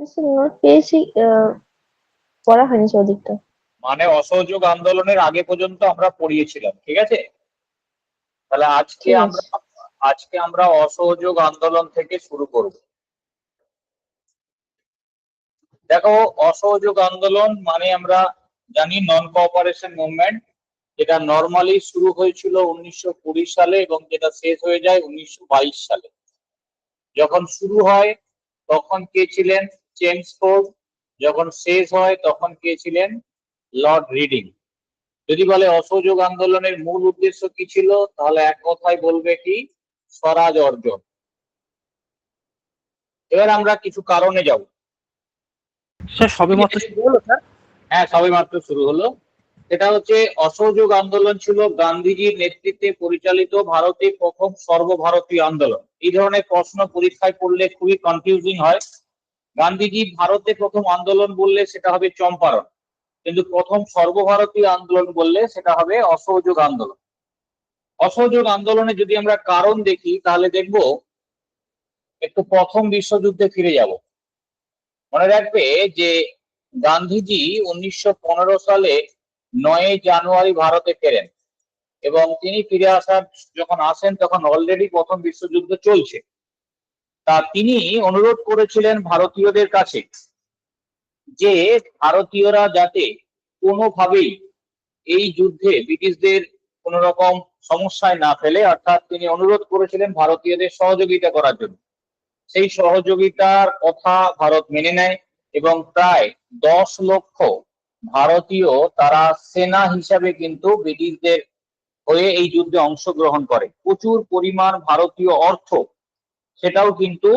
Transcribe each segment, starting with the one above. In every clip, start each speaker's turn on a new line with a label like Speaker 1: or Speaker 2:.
Speaker 1: আচ্ছা, নোট পেয়েছি, পড়া হয়নি ওদিকটা।
Speaker 2: মানে অসহযোগ আন্দোলনের আগে পর্যন্ত আমরা পড়িয়েছিলাম, ঠিক আছে। তাহলে
Speaker 1: ঠিক আছে।
Speaker 2: আজকে আমরা অসহযোগ আন্দোলন থেকে শুরু করব। দেখো, অসহযোগ আন্দোলন মানে আমরা জানি নন কোঅপারেশন মুভমেন্ট, যেটা নর্মালি শুরু হয়েছিল 1920 সালে এবং যেটা শেষ হয়ে যায় 1922 সালে। যখন শুরু হয় তখন কে ছিলেন? চেমস্ফোর্ড। যখন শেষ হয় তখন কে ছিলেন? Lord reading. যদি বলে অসহযোগ আন্দোলনের মূল উদ্দেশ্য কি ছিল, তাহলে এক কথায় বলবে কি? স্বরাজ অর্জন। এবার আমরা কিছু কারণে যাব।
Speaker 3: স্যার সবেমাত্র শুরু হলো স্যার।
Speaker 2: হ্যাঁ, সবেমাত্র শুরু হলো। এটা হচ্ছে অসহযোগ আন্দোলন ছিল গান্ধীজির নেতৃত্বে পরিচালিত ভারতের প্রথম সর্বভারতীয় আন্দোলন। এই ধরনের প্রশ্ন পরীক্ষায় পড়লে খুবই কনফিউজিং হয়। গান্ধীজি ভারতে প্রথম আন্দোলন বললে সেটা হবে চম্পারণ, কিন্তু প্রথম সর্বভারতীয় আন্দোলন বললে সেটা হবে অসহযোগ আন্দোলন। অসহযোগ আন্দোলনে যদি আমরা কারণ দেখি তাহলে দেখব, একটু প্রথম বিশ্বযুদ্ধে ফিরে যাব। মনে রাখবে যে গান্ধীজি 1915 সালে 9 জানুয়ারি ভারতে ফেরেন এবং তিনি ফিরে যখন আসেন তখন অলরেডি প্রথম বিশ্বযুদ্ধ চলছে। তা তিনি অনুরোধ করেছিলেন ভারতীয়দের কাছে যে ভারতীয়রা যাতে কোনোভাবেই এই যুদ্ধে ব্রিটিশদের কোন রকম সমস্যায় না ফেলে, অর্থাৎ তিনি অনুরোধ করেছিলেন ভারতীয়দের সহযোগিতা করার জন্য। সেই সহযোগিতার কথা ভারত মেনে নেয় এবং প্রায় 10 লক্ষ ভারতীয় তারা সেনা হিসাবে কিন্তু ব্রিটিশদের হয়ে এই যুদ্ধে অংশগ্রহণ করে। প্রচুর পরিমাণ ভারতীয় অর্থ সেটাও কিন্তু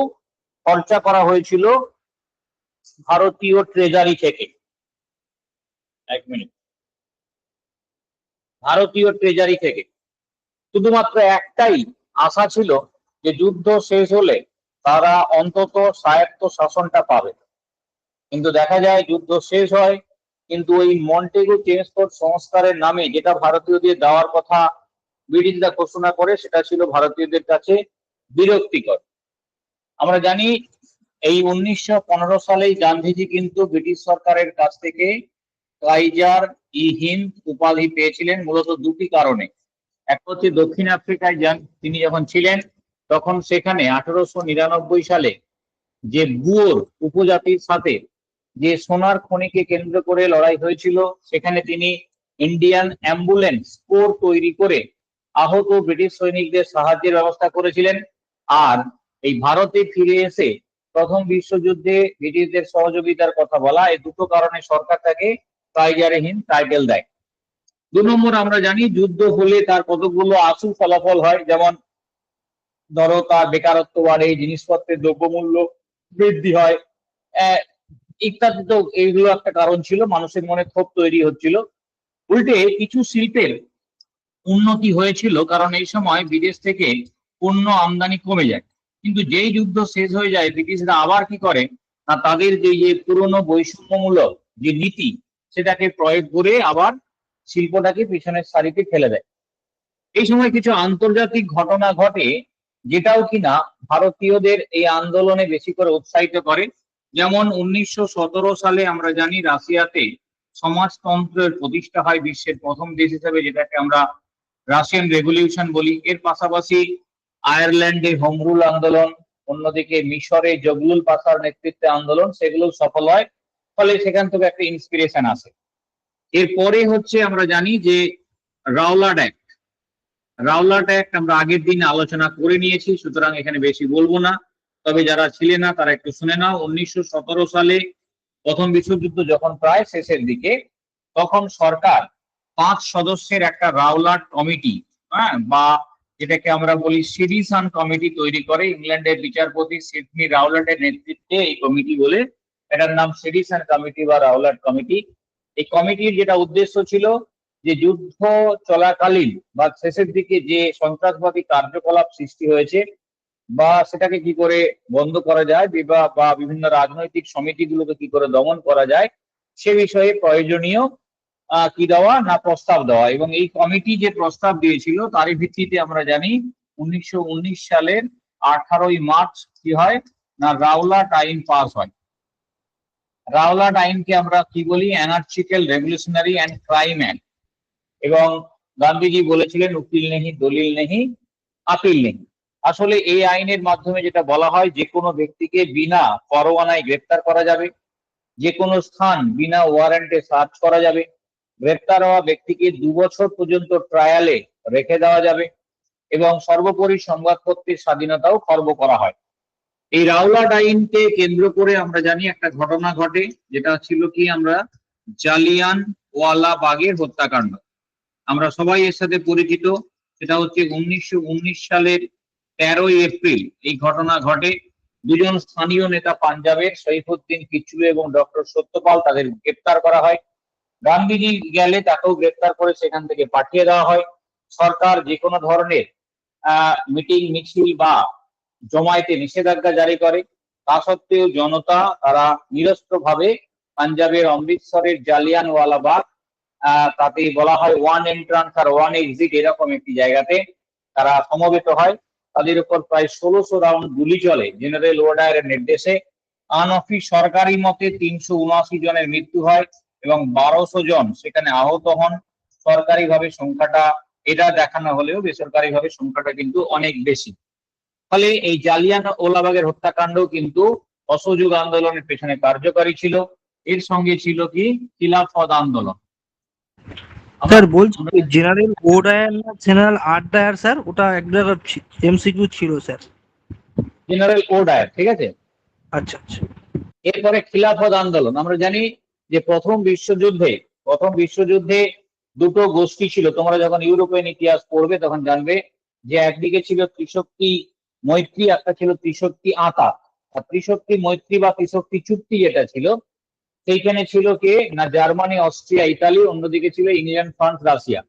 Speaker 2: খরচা করা হয়েছিল ভারতীয় ট্রেজারি থেকে। এক মিনিট। ভারতীয় ট্রেজারি থেকে শুধুমাত্র একটাই আশা ছিল যে যুদ্ধ শেষ হলে তারা অন্তত স্বায়ত্ত শাসনটা পাবে। কিন্তু দেখা যায় যুদ্ধ শেষ হয়, কিন্তু ওই মন্টেগু চেমস্ফোর্ড সংস্কারের নামে যেটা ভারতীয়দের দেওয়ার কথা ব্রিটিশরা ঘোষণা করে, সেটা ছিল ভারতীয়দের কাছে বিরক্তিকর। আমরা জানি এই 1915 সালেই গান্ধীজি কিন্তু ব্রিটিশ সরকারের কাছ থেকে কাইজার ই হিন্দ উপাধি পেয়েছিলেন মূলত দুটি কারণে। এক হচ্ছে দক্ষিণ আফ্রিকায় তিনি যখন ছিলেন তখন সেখানে 1899 সালে যে বুয়োর উপজাতির সাথে যে সোনার খনিকে কেন্দ্র করে লড়াই হয়েছিল, সেখানে তিনি ইন্ডিয়ান অ্যাম্বুলেন্স কোর তৈরি করে আহত ব্রিটিশ সৈনিকদের সাহায্যের ব্যবস্থা করেছিলেন। আর এই ভারতে ফিরে এসে প্রথম বিশ্বযুদ্ধে ব্রিটিশদের সহযোগিতার কথা বলা, এই দুটো কারণে সরকার তাকে কাইজারে হিন্দ টাইটেল দেয়। 2 নম্বর, আমরা জানি যুদ্ধ হলে তার কতগুলো আশু ফলাফল হয়, যেমন ধরো তার বেকারত্ব বাড়ে, জিনিসপত্রের দ্রব্যমূল্য বৃদ্ধি হয় ইত্যাদি। তো এইগুলো একটা কারণ ছিল, মানুষের মনে ক্ষোভ তৈরি হচ্ছিল। উল্টে কিছু শিল্পের উন্নতি হয়েছিল, কারণ এই সময় বিদেশ থেকে পণ্য আমদানি কমে যায়। কিন্তু যেই যুদ্ধ শেষ হয়ে যায় ব্রিটিশরা আবার কি করে না, তাদের যে পুরনো বৈষম্যমূলক যে নীতি সেটাকে প্রয়োগ করে আবার শিল্পটাকে পিছনের সারিতে ফেলে দেয়। এই সময় কিছু আন্তর্জাতিক ঘটনা ঘটে যেটাও কিনা ভারতীয়দের এই আন্দোলনে বেশি করে উৎসাহিত করে। যেমন 1917 সালে আমরা জানি রাশিয়াতে সমাজতন্ত্রের প্রতিষ্ঠা হয় বিশ্বের প্রথম দেশ হিসেবে, যেটাকে আমরা রাশিয়ান রেভলিউশন বলি। এর পাশাপাশি আয়ারল্যান্ডে হোম রুল আন্দোলন, অন্যদিকে মিশরে জগলুল পাশার নেতৃত্বে আন্দোলন, সেগুলো সফল হয়। ফলে সেখান থেকে একটা ইন্সপিরেশন আসে। এরপরে হচ্ছে আমরা জানি যে রাওলাট অ্যাক্ট। রাওলাট অ্যাক্ট আমরা আগের দিন আলোচনা করে নিয়েছি, সুতরাং এখানে বেশি বলবো না। তবে যারা ছিলেন না তারা একটু শুনে নাও। 1917 সালে প্রথম বিশ্বযুদ্ধ যখন প্রায় শেষের দিকে, তখন সরকার 5 সদস্যের একটা রাওলাট কমিটি, বা যেটাকে আমরা বলি সিডিশন কমিটি তৈরি করে। ইংল্যান্ডের বিচারপতি সিডনি রাওলাটের নেতৃত্বে এই কমিটি বলে, এটার নাম সিডিশন কমিটি বা রাওলাট কমিটি। এই কমিটির যেটা উদ্দেশ্য ছিল যে যুদ্ধ চলাকালীন বা শেষের দিকে যে সন্ত্রাসবাদী কার্যকলাপ সৃষ্টি হয়েছে বা সেটাকে কি করে বন্ধ করা যায়, বা বিভিন্ন রাজনৈতিক সমিতিগুলোকে কি করে দমন করা যায়, সে বিষয়ে প্রয়োজনীয় কি দেওয়া না প্রস্তাব দেওয়া। এবং এই কমিটি যে প্রস্তাব দিয়েছিল তারই ভিত্তিতে আমরা জানি 1919 সালের 18ই মার্চ কি হয় না রাওলাট আইন পাস হয়। রাওলাট আইনকে আমরা কি বলি? অ্যানার্চিক্যাল রেভলিউশনারি অ্যান্ড ক্রাইম অ্যাক্ট। এবং গান্ধীজি বলেছিলেন উকিল নেহি দলিল নেহি আপিল নেহি। আসলে এই আইনের মাধ্যমে যেটা বলা হয়, যে কোনো ব্যক্তিকে বিনা পরোয়ানায় গ্রেপ্তার করা যাবে, যে কোনো স্থান বিনা ওয়ারেন্টে সার্চ করা যাবে, গ্রেপ্তার হওয়া ব্যক্তিকে 2 বছর পর্যন্ত ট্রায়ালে রেখে দেওয়া যাবে এবং সর্বোপরি সংবাদপত্রের স্বাধীনতাও খর্ব করা হয়। এই রাওলাট আইনকে কেন্দ্র করে আমরা জানি একটা ঘটনা ঘটে, যেটা ছিল কি, আমরা জালিয়ানওয়ালাবাগের হত্যাকাণ্ড। আমরা সবাই এর সাথে পরিচিত। সেটা হচ্ছে 1919 সালের 13ই এপ্রিল এই ঘটনা ঘটে। দুজন স্থানীয় নেতা পাঞ্জাবের সৈফুদ্দিন কিচলু এবং ডক্টর সত্যপাল, তাদের গ্রেপ্তার করা হয়। গান্ধীজি গেলে তাকেও গ্রেপ্তার করে সেখান থেকে পাঠিয়ে দেওয়া হয়। সরকার যে কোনো ধরনের মিটিং মিছিল বা জমায়েতে নিষেধাজ্ঞা জারি করে। তা সত্ত্বেও জনতা তারা নিরস্ত্রভাবে পাঞ্জাবের অমৃতসরের জালিয়ানওয়ালাবাগ, তাতে বলা হয় ওয়ান এন্ট্রান্স আর ওয়ান এক্সিট, এরকম একটি জায়গাতে তারা সমবেত হয়। তাদের উপর প্রায় 1600 রাউন্ড গুলি চলে জেনারেল ওডায়ারের নির্দেশে। আনঅফি সরকারি মতে 379 জনের মৃত্যু হয় এবং 1200 জন সেখানে আহত হন। সরকারিভাবে সংখ্যাটা এটা দেখানো হলেও বেসরকারিভাবে সংখ্যাটা কিন্তু অনেক বেশি। ফলে এই জালিয়ানওয়ালাবাগের হত্যাকাণ্ড কিন্তু অসহযোগ আন্দোলনের পেছনে কার্যকারী ছিল। এর সঙ্গে ছিল কি, খিলাফত আন্দোলন।
Speaker 3: স্যার বলছি জেনারেল ওডায়ার না জেনারেল আড্ডায়ার স্যার? ওটা এক জায়গায় এমসিকিউ ছিল স্যার।
Speaker 2: জেনারেল ওডায়ার, ঠিক আছে।
Speaker 3: আচ্ছা আচ্ছা।
Speaker 2: এরপরে খিলাফত আন্দোলন। আমরা জানি যে প্রথম বিশ্বযুদ্ধে দুটো গোষ্ঠী ছিল। তোমরা যখন ইউরোপিয়ান ইতিহাস পড়বে তখন জানবে যে একদিকে ছিল ত্রিশক্তি মৈত্রী, একটা ছিল ত্রিশক্তি আতা। আর ত্রিশক্তি মৈত্রী বা ত্রিশক্তি চুক্তি যেটা ছিল, সেইখানে ছিল কে না, জার্মানি, অস্ট্রিয়া, ইতালি, অন্যদিকে ছিল ইংল্যান্ড, ফ্রান্স, রাশিয়া।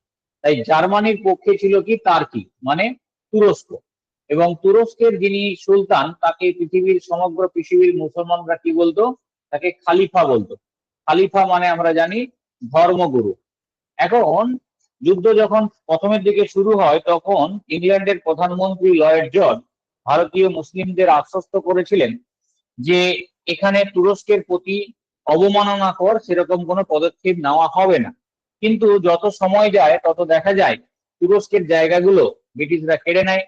Speaker 2: তাই জার্মানির পক্ষে ছিল কি, তার্কি মানে তুরস্ক। এবং তুরস্কের যিনি সুলতান, তাকে সমগ্র পৃথিবীর মুসলমানরা কি বলতো? তাকে খালিফা বলতো। খালিফা মানে আমরা জানি ধর্মগুরু। এখন যুদ্ধ যখন প্রথমের দিকে শুরু হয়, তখন ইংল্যান্ডের প্রধানমন্ত্রী লয়েড জর্জ ভারতীয় মুসলিমদের আশ্বস্ত করেছিলেন যে এখানে তুরস্কের প্রতি অবমাননাকর সেরকম কোনো পদক্ষেপ নেওয়া হবে না। কিন্তু যত সময় যায় তত দেখা যায় তুরস্কের জায়গাগুলো ব্রিটিশরা কেড়ে নেয়,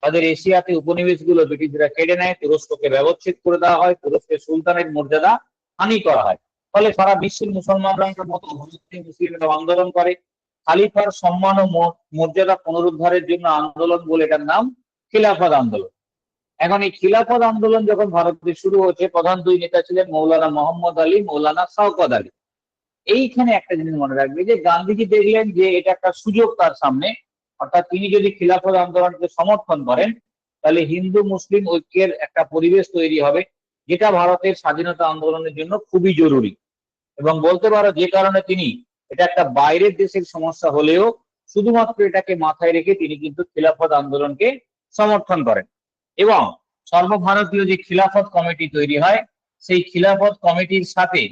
Speaker 2: তাদের এশিয়াতে উপনিবেশগুলো ব্রিটিশরা কেড়ে নেয়, তুরস্ককে ব্যবচ্ছেদ করে দেওয়া হয়, তুরস্কের সুলতানের মর্যাদা হানি করা হয়। ফলে সারা বিশ্বের মুসলমানরা মতো মুসলিমরা আন্দোলন করে। খালিফার সম্মান ও মর্যাদা পুনরুদ্ধারের জন্য আন্দোলন বলে এটার নাম খিলাফত আন্দোলন। এখন এই খিলাফত আন্দোলন যখন ভারতে শুরু হয়েছে, প্রধান দুই নেতা ছিলেন মৌলানা মোহাম্মদ আলী, মৌলানা শওকত আলী। এইখানে একটা জিনিস মনে রাখবে যে গান্ধীজি দেখলেন যে এটা একটা সুযোগ তার সামনে, অর্থাৎ তিনি যদি খিলাফত আন্দোলনকে সমর্থন করেন তাহলে হিন্দু মুসলিম ঐক্যের একটা পরিবেশ তৈরি হবে, যেটা ভারতের স্বাধীনতা আন্দোলনের জন্য খুবই জরুরি। এবং বলতে পারো যে কারণে তিনি, এটা একটা বাইরের দেশের সমস্যা হলেও শুধুমাত্র এটাকে মাথায় রেখে তিনি কিন্তু খিলাফত আন্দোলনকে সমর্থন করেন। এবং সর্বভারতীয় যে খিলাফত কমিটি তৈরি হয়, সেই খিলাফত কমিটির সাথে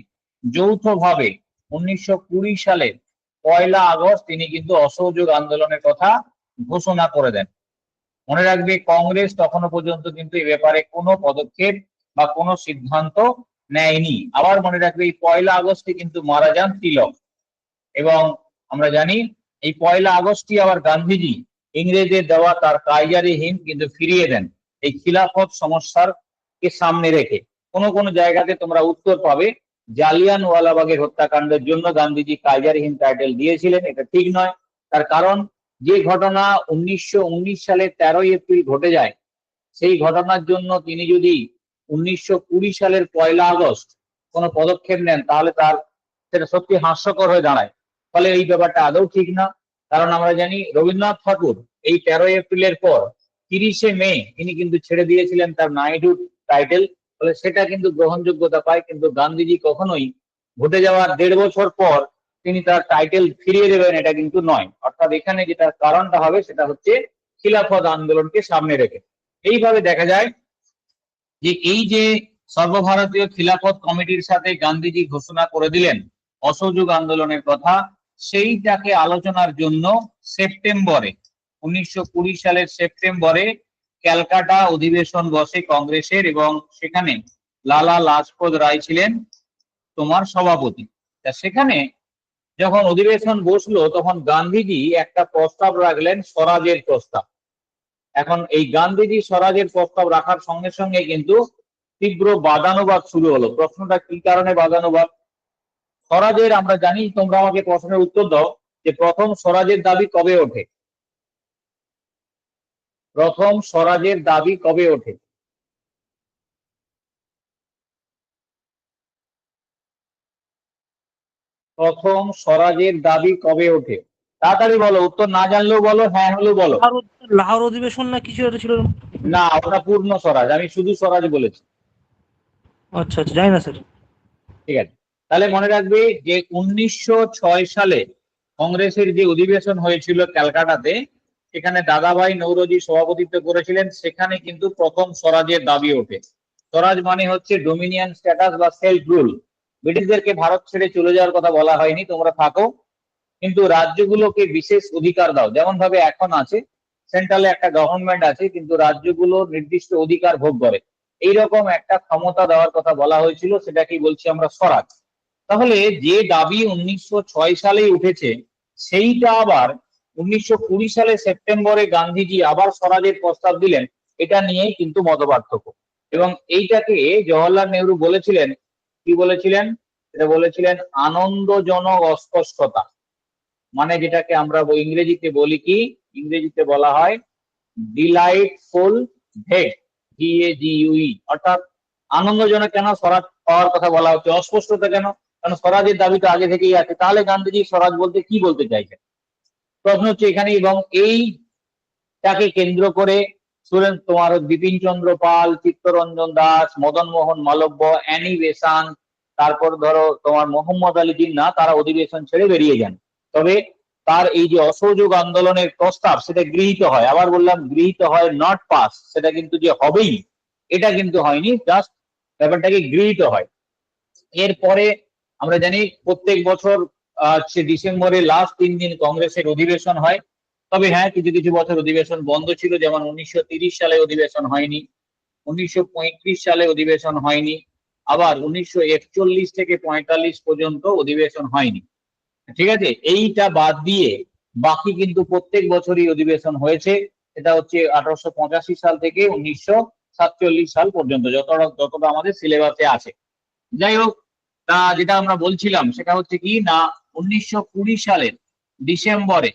Speaker 2: যৌথভাবে 1920 সালের 1 আগস্ট তিনি কিন্তু অসহযোগ আন্দোলনের কথা ঘোষণা করে দেন। মনে রাখবে, কংগ্রেস তখনো পর্যন্ত কিন্তু এ ব্যাপারে কোনো পদক্ষেপ বা কোনো সিদ্ধান্ত নেয়নি। আবার মনে রাখবে, এই 1 আগস্টে কিন্তু মারা যান তিলক। এবং আমরা জানি এই 1 আগস্টই আবার গান্ধীজি ইংরেজদের দেওয়া তার কাইজারি হিন্দ কিন্তু ফিরিয়ে দেন এই খিলাফত সমস্যার কে সামনে রেখে। কোন কোন জায়গাতে তোমরা উত্তর পাবে জালিয়ানওয়ালাবাগের হত্যাকাণ্ডের জন্য গান্ধীজি কাইজারি হিন্দ টাইটেল দিয়েছিলেন, এটা ঠিক নয়। তার কারণ, যে ঘটনা 1919 সালে 13ই এপ্রিল ঘটে যায়, সেই ঘটনার জন্য তিনি যদি 1920 সালের 1 আগস্ট কোনো পদক্ষেপ নেন তাহলে তার সেটা সত্যি হাস্যকর হয়ে দাঁড়ায়। ফলে এই ব্যাপারটা আদৌ ঠিক না। কারণ আমরা জানি রবীন্দ্রনাথ ঠাকুর এই 13ই এপ্রিলের পর 30শে মে তিনি কিন্তু ছেড়ে দিয়েছিলেন তার নাইটহুড টাইটেল, ফলে সেটা কিন্তু গ্রহণযোগ্যতা পায়। কিন্তু গান্ধীজি কখনোই ঘটে যাওয়ার 1.5 বছর পর তিনি তার টাইটেল ফিরিয়ে দেবেন, এটা কিন্তু নয়। অর্থাৎ এখানে যেটা কারণটা হবে সেটা হচ্ছে খিলাফত আন্দোলনকে সামনে রেখে। এইভাবে দেখা যায় যে এই যে সর্বভারতীয় খিলাফত কমিটির সাথে গান্ধীজি ঘোষণা করে দিলেন অসহযোগ আন্দোলনের কথা, সেইটাকে আলোচনার জন্য সেপ্টেম্বরে 1920 সালের সেপ্টেম্বরে ক্যালকাটা অধিবেশন বসে কংগ্রেসের, এবং সেখানে লালা লাজপত রায় ছিলেন তোমার সভাপতি। তা সেখানে যখন অধিবেশন বসলো তখন গান্ধীজি একটা প্রস্তাব রাখলেন, স্বরাজের প্রস্তাব। এখন এই গান্ধীজি স্বরাজের প্রস্তাব রাখার সঙ্গে সঙ্গে কিন্তু তীব্র বাদানুবাদ শুরু হলো। প্রশ্নটা কি কারণে বাদানুবাদ? স্বরাজের, আমরা জানি, তোমরা আমাকে প্রশ্নের উত্তর দাও যে প্রথম স্বরাজের দাবি কবে ওঠে? প্রথম স্বরাজের দাবি কবে ওঠে? প্রথম স্বরাজের দাবি কবে ওঠে? তাড়াতাড়ি বলো, উত্তর না জানলেও বলো, হ্যাঁ হলেও বলো।
Speaker 3: লাহোর অধিবেশন না কিছু একটা ছিল?
Speaker 2: না, ওটা পূর্ণ স্বরাজ, আমি শুধু স্বরাজ বলেছি।
Speaker 3: আচ্ছা আচ্ছা, জানি না স্যার।
Speaker 2: ঠিক আছে, তাহলে মনে রাখবে যে 1906 সালে কংগ্রেসের যে অধিবেশন হয়েছিল ক্যালকাটাতে, সেখানে দাদাভাই নৌরোজি সভাপতিত্ব করেছিলেন। সেখানে কিন্তু প্রথম স্বরাজের দাবি ওঠে। স্বরাজ মানে হচ্ছে ডোমিনিয়ন স্ট্যাটাস বা সেলফ রুল। ব্রিটিশদেরকে ভারত ছেড়ে চলে যাওয়ার কথা বলা হয়নি, তোমরা থাকো, কিন্তু রাজ্যগুলোকে বিশেষ অধিকার দাও। যেমন ভাবে এখন আছে, সেন্ট্রালে একটা গভর্নমেন্ট আছে কিন্তু রাজ্যগুলো নির্দিষ্ট অধিকার ভোগ করে, এইরকম একটা ক্ষমতা দেওয়ার কথা বলা হয়েছিল, সেটাকেই বলছি আমরা স্বরাজ। তাহলে যে দাবি 1906 সালেই উঠেছে, সেইটা আবার 1920 সালে সেপ্টেম্বরে গান্ধীজি আবার স্বরাজের প্রস্তাব দিলেন। এটা নিয়েই কিন্তু মতপার্থক্য। এবং এইটাকে জওহরলাল নেহরু বলেছিলেন, কি বলেছিলেন? এটা বলেছিলেন আনন্দজনক অস্পষ্টতা। মানে যেটাকে আমরা ইংরেজিতে বলি কি, ইংরেজিতে বলা হয় ডিলাইটফুল ভেগ, DAGUE। অর্থাৎ আনন্দজনক কেন স্বরাজ পাওয়ার কথা বলা হচ্ছে, অস্পষ্টতা কেন? কারণ স্বরাজের দাবি তো আগে থেকেই আছে। তাহলে গান্ধীজি স্বরাজ বলতে কি বলতে চাইছেন, প্রশ্ন হচ্ছে এখানে। এবং এইটাকে কেন্দ্র করে তোমার বিপিন চন্দ্র পাল, চিত্তরঞ্জন দাস, মদন মোহন মালব্য, অ্যানি বেসান্ট, তারপর ধরো তোমার মোহাম্মদ আলী জিন্নাহ, তারা অধিবেশন ছেড়ে বেরিয়ে যান। তবে তার এই যে অসহযোগ আন্দোলনের প্রস্তাব, সেটা গৃহীত হয়। আবার বললাম গৃহীত হয়, নট পাস। সেটা কিন্তু যে হবেই এটা কিন্তু হয়নি, জাস্ট ব্যাপারটাকে গৃহীত হয়। এরপরে আমরা জানি প্রত্যেক বছর ডিসেম্বরে লাস্ট 3 দিন কংগ্রেসের অধিবেশন হয়। তবে হ্যাঁ, কিছু কিছু বছর অধিবেশন বন্ধ ছিল, যেমন 1930 সালে অধিবেশন হয়নি, 1935 সালে অধিবেশন হয়নি, আবার 1941 থেকে 45 পর্যন্ত অধিবেশন হয়নি। ঠিক আছে, এইটা বাদ দিয়ে বাকি কিন্তু প্রত্যেক বছরই অধিবেশন হয়েছে। এটা হচ্ছে 1885 সাল থেকে 1947 সাল পর্যন্ত, যতটা আমাদের সিলেবাসে আছে। যাই হোক, তা যেটা আমরা বলছিলাম সেটা হচ্ছে কি না, 1920 সালের ডিসেম্বরে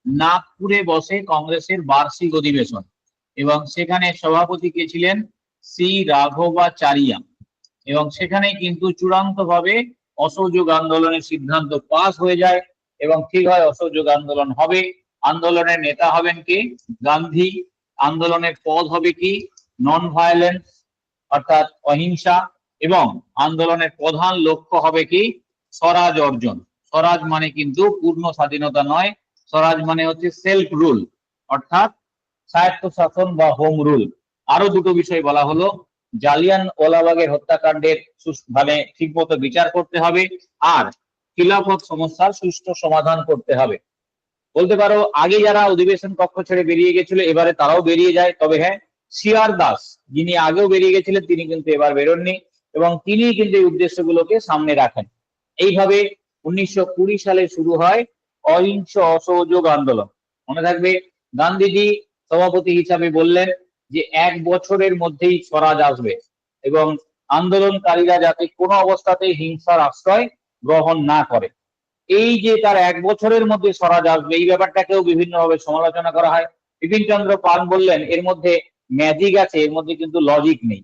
Speaker 2: নাগপুরে বসে কংগ্রেসের বার্ষিক অধিবেশন, এবং সেখানে সভাপতি কে ছিলেন? সি রাঘবাচারিয়া। এবং সেখানে কিন্তু চূড়ান্ত ভাবে অসহযোগ আন্দোলনের সিদ্ধান্ত পাস হয়ে যায়, এবং ঠিক হয় অসহযোগ আন্দোলন হবে। আন্দোলনের নেতা হবেন কি? গান্ধী। আন্দোলনের পদ হবে কি? নন ভায়োলেন্স, অর্থাৎ অহিংসা। এবং আন্দোলনের প্রধান লক্ষ্য হবে কি? স্বরাজ অর্জন। স্বরাজ মানে কিন্তু পূর্ণ স্বাধীনতা নয়, স্বরাজ মানে হচ্ছে সেলফ রুল, অর্থাৎ স্বায়ত্তশাসন বা হোম রুল। আরো দুটো বিষয় বলা হলো, জালিয়ানওয়ালাবাগের হত্যাকাণ্ডের মানে ঠিকমতো বিচার করতে হবে, আর খিলাফত সমস্যার সুষ্ঠু সমাধান করতে হবে। বলতে পারো আগে যারা অধিবেশন কক্ষ ছেড়ে বেরিয়ে গেছিল, এবারে তারাও বেরিয়ে যায়। তবে হ্যাঁ, সিআর দাস, যিনি আগেও বেরিয়ে গেছিলেন, তিনি কিন্তু এবার বেরোননি, এবং তিনি কিন্তু এই উদ্দেশ্যগুলোকে সামনে রাখেন। এইভাবে 1920 সালে শুরু হয় অহিংস অসহযোগ আন্দোলন। মনে থাকবে, গান্ধীজি সভাপতি হিসাবে বললেন যে 1 বছরের মধ্যেই স্বরাজ আসবে, এবং আন্দোলনকারীরা যাতে কোনো অবস্থাতেই হিংসার আশ্রয় গ্রহণ না করে। এই যে তার 1 বছরের মধ্যে স্বরাজ আসবে, এই ব্যাপারটাকেও বিভিন্নভাবে সমালোচনা করা হয়। বিপিন চন্দ্র পাল বললেন এর মধ্যে ম্যাজিক আছে, এর মধ্যে কিন্তু লজিক নেই।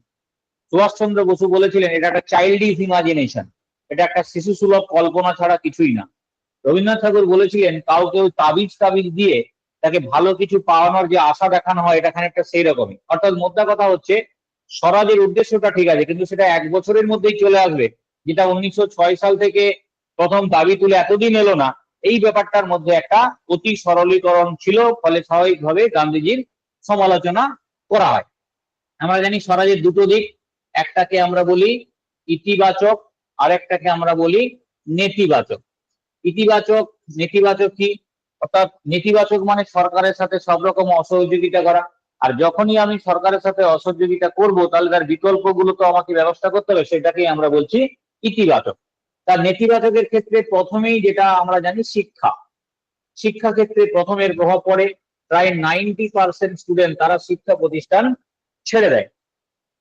Speaker 2: সুভাষচন্দ্র বসু বলেছিলেন এটা একটা চাইল্ডিশ ইমাজিনেশন, এটা একটা শিশু সুলভ কল্পনা ছাড়া কিছুই না। রবীন্দ্রনাথ ঠাকুর বলেছিলেন কাউকে তাবিজ দিয়ে তাকে ভালো কিছু পাওয়ানোর যে আশা দেখানো হয়, এটা খানিকটা সেই রকমই। অর্থাৎ মোদ্দা কথা হচ্ছে, স্বরাজের উদ্দেশ্যটা ঠিক আছে, কিন্তু সেটা 1 বছরের মধ্যেই চলে আসবে, যেটা 1906 সাল থেকে প্রথম দাবি তুলে এতদিন এলো না। এই ব্যাপারটার মধ্যে একটা অতি সরলীকরণ ছিল, ফলে স্বাভাবিকভাবে গান্ধীজির সমালোচনা করা হয়। আমরা জানি স্বরাজের দুটো দিক, একটাকে আমরা বলি ইতিবাচক, আর একটাকে আমরা বলি নেতিবাচক। ইতিবাচক, নেতিবাচক কি? অর্থাৎ নেতিবাচক মানে সরকারের সাথে সব রকম অসহযোগিতা করা, আর যখনই আমি সরকারের সাথে অসহযোগিতা করব তাহলে তার বিকল্পগুলো তো আমাকে ব্যবস্থা করতে হবে, সেটাকেই আমরা বলছি ইতিবাচক। তার নেতিবাচকের ক্ষেত্রে প্রথমেই যেটা আমরা জানি শিক্ষা ক্ষেত্রে প্রথমের প্রভাব পড়ে। প্রায় 90% স্টুডেন্ট তারা শিক্ষা প্রতিষ্ঠান ছেড়ে দেয়।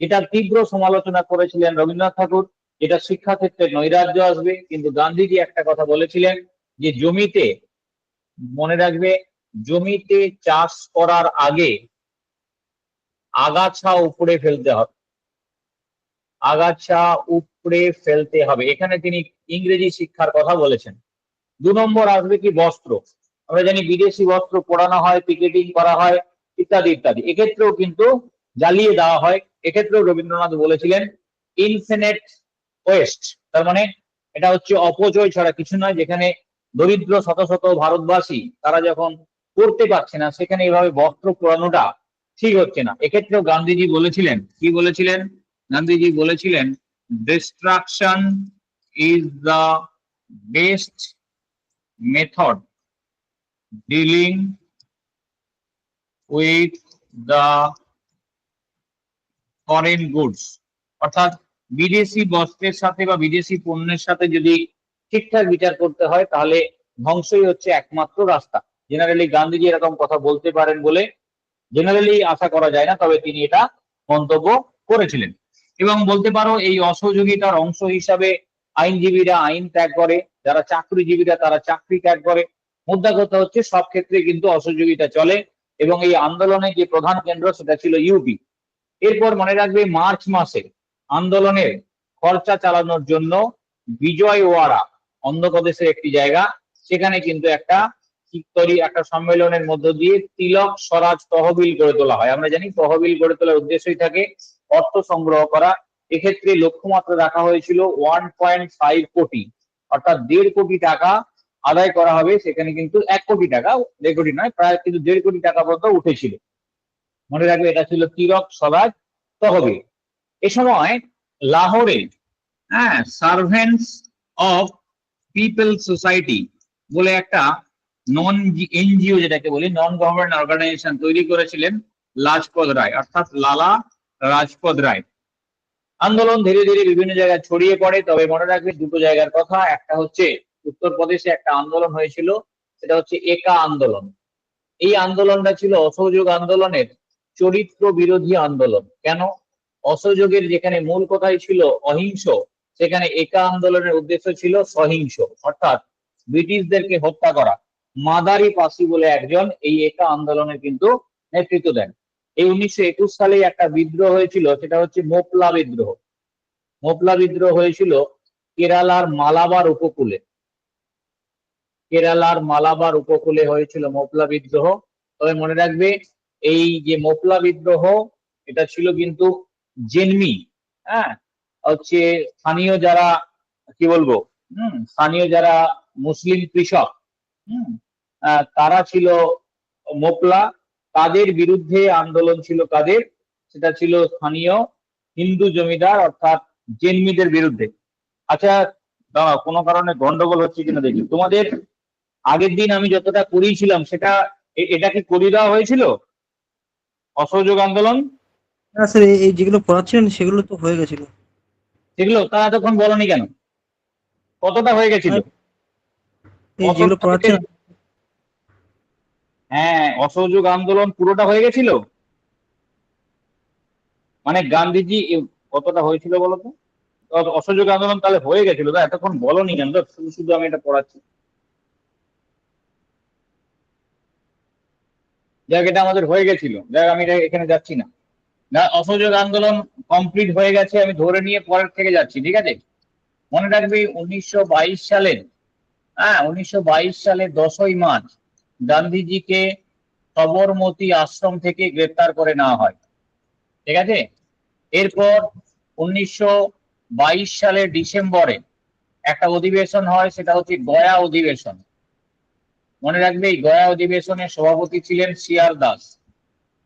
Speaker 2: এটা তীব্র সমালোচনা করেছিলেন রবীন্দ্রনাথ ঠাকুর, এটা শিক্ষা ক্ষেত্রে নৈরাজ্য আসবে। কিন্তু গান্ধীজি একটা কথা বলেছিলেন যে জমিতে, মনে রাখবে, জমিতে চাষ করার আগে আগাছা উপড়ে ফেলতে হবে, আগাছা উপড়ে ফেলতে হবে। এখানে তিনি ইংরেজি শিক্ষার কথা বলেছেন। 2 নম্বর আসবে কি, বস্ত্র। আমরা জানি বিদেশি বস্ত্র পরানো হয়, পিকেটিং করা হয়, ইত্যাদি ইত্যাদি। এক্ষেত্রেও কিন্তু জ্বালিয়ে দেওয়া হয়। এক্ষেত্রেও রবীন্দ্রনাথ বলেছিলেন ইনফিনিট ওয়েস্ট, তার মানে এটা হচ্ছে অপচয় ছাড়া কিছু নয়। যেখানে দরিদ্র শত শত ভারতবাসী তারা যখন করতে পারছে না, সেখানে এইভাবে বস্ত্র পরানোটা ঠিক হচ্ছে না। এক্ষেত্রেও গান্ধীজি বলেছিলেন, কি বলেছিলেন? গান্ধীজি বলেছিলেন destruction is the best method dealing with the foreign goods. অর্থাৎ বিদেশি বস্ত্রের সাথে বা বিদেশি পণ্যের সাথে যদি ঠিকঠাক বিচার করতে হয়, তাহলে ধ্বংসই হচ্ছে একমাত্র রাস্তা। জেনারেলি গান্ধীজি এরকম কথা বলতে পারেন বলে জেনারেলি আশা করা যায় না, তবে তিনি এটা মন্তব্য করেছিলেন। এবং বলতে পারো এই অসহযোগিতার অংশ হিসাবে আইনজীবীরা আইন ত্যাগ করে, যারা চাকরিজীবীরা তারা চাকরি ত্যাগ করে। মুদ্রা কথা হচ্ছে সব ক্ষেত্রে কিন্তু অসহযোগিতা চলে। এবং এই আন্দোলনের যে প্রধান কেন্দ্র সেটা ছিল ইউপি। এরপর মনে রাখবে মার্চ মাসে আন্দোলনের খরচা চালানোর জন্য বিজয়ওয়াড়া, অন্ধ্রপ্রদেশের একটি জায়গা, সেখানে কিন্তু একটা সম্মেলনের মধ্য দিয়ে তিলক স্বরাজ তহবিল গড়ে তোলা হয়। আমরা জানি তহবিল গড়ে তোলার উদ্দেশ্যই থাকে অর্থ সংগ্রহ করা। এক্ষেত্রে লক্ষ্যমাত্রা রাখা হয়েছিল 1.5 কোটি, অর্থাৎ 1.5 কোটি টাকা আদায় করা হবে। সেখানে কিন্তু 1 কোটি টাকা, 1.5 কোটি নয়, প্রায় কিন্তু 1.5 কোটি টাকা পর্যন্ত উঠেছিল। মনে রাখবে এটা ছিল তিলক স্বরাজ তহবিল। এ সময় লাহোরে সার্ভেন্টস অফ পিপল সোসাইটি বলে একটা নন এনজিও, যেটাকে বলি নন গভর্নমেন্ট অর্গানাইজেশন, তৈরি করেছিলেন লাজপত রায়, অর্থাৎ লালা লাজপত রায়। আন্দোলন ধীরে ধীরে বিভিন্ন জায়গায় ছড়িয়ে পড়ে। তবে মনে রাখবে দুটো জায়গার কথা, একটা হচ্ছে উত্তরপ্রদেশে একটা আন্দোলন হয়েছিল, সেটা হচ্ছে একা আন্দোলন। এই আন্দোলনটা ছিল অসহযোগ আন্দোলনের চরিত্র বিরোধী আন্দোলন। কেন? অসহযোগের যেখানে মূল কথাই ছিল অহিংস, সেখানে একা আন্দোলনের উদ্দেশ্য ছিল সহিংস, অর্থাৎ ব্রিটিশদেরকে হত্যা করা। মাদারি পাসি বলে একজন এই একা আন্দোলনের কিন্তু নেতৃত্ব দেন। এই 1921 সালে একটা বিদ্রোহ হয়েছিল, সেটা হচ্ছে মোপলা বিদ্রোহ। মোপলা বিদ্রোহ হয়েছিল কেরালার মালাবার উপকূলে। কেরালার মালাবার উপকূলে হয়েছিল মোপলা বিদ্রোহ। তবে মনে রাখবে এই যে মোপলা বিদ্রোহ, এটা ছিল কিন্তু জেনমি, হচ্ছে স্থানীয় যারা, কি বলবো, স্থানীয় যারা মুসলিম কৃষক, তারা ছিল মোপলা, তাদের বিরুদ্ধে আন্দোলন ছিল। কাদের? সেটা ছিল স্থানীয় হিন্দু জমিদার, অর্থাৎ জেনমিদের বিরুদ্ধে। আচ্ছা দাঁড়াও, কোনো কারণে গন্ডগোল হচ্ছে কিনা দেখি। তোমাদের আগের দিন আমি যতটা করিয়েছিলাম সেটা, এটা কি করিয়ে দেওয়া হয়েছিল অসহযোগ আন্দোলন?
Speaker 3: না স্যার, এই যেগুলো পড়াচ্ছিলেন সেগুলো তো হয়ে গেছিল।
Speaker 2: সেগুলো তা এতক্ষণ বলনি কেন? কতটা হয়ে গেছিল?
Speaker 3: এই যেগুলো পড়াচ্ছেন,
Speaker 2: হ্যাঁ, অসহযোগ আন্দোলন পুরোটা হয়ে গেছিল। মানে গান্ধীজি কতটা হয়েছিল বলতো? অসহযোগ আন্দোলন তাহলে হয়ে গেছিল, তা এতক্ষণ বলনি কেন? শুধু শুধু আমি এটা পড়াচ্ছি। যাক, এটা আমাদের হয়ে গেছিল। যাক, আমি এখানে যাচ্ছি না। অসহযোগ আন্দোলন কমপ্লিট হয়ে গেছে, আমি ধরে নিয়ে পরের থেকে যাচ্ছি, ঠিক আছে? মনে রাখবি 1922 সালের 10ই মার্চ গান্ধীজিকে সবরমতী আশ্রম থেকে গ্রেপ্তার করে নেওয়া হয়, ঠিক আছে? এরপর 1922 সালের ডিসেম্বরে একটা অধিবেশন হয়, সেটা হচ্ছে গয়া অধিবেশন। মনে রাখবে এই গয়া অধিবেশনের সভাপতি ছিলেন সিআর দাস।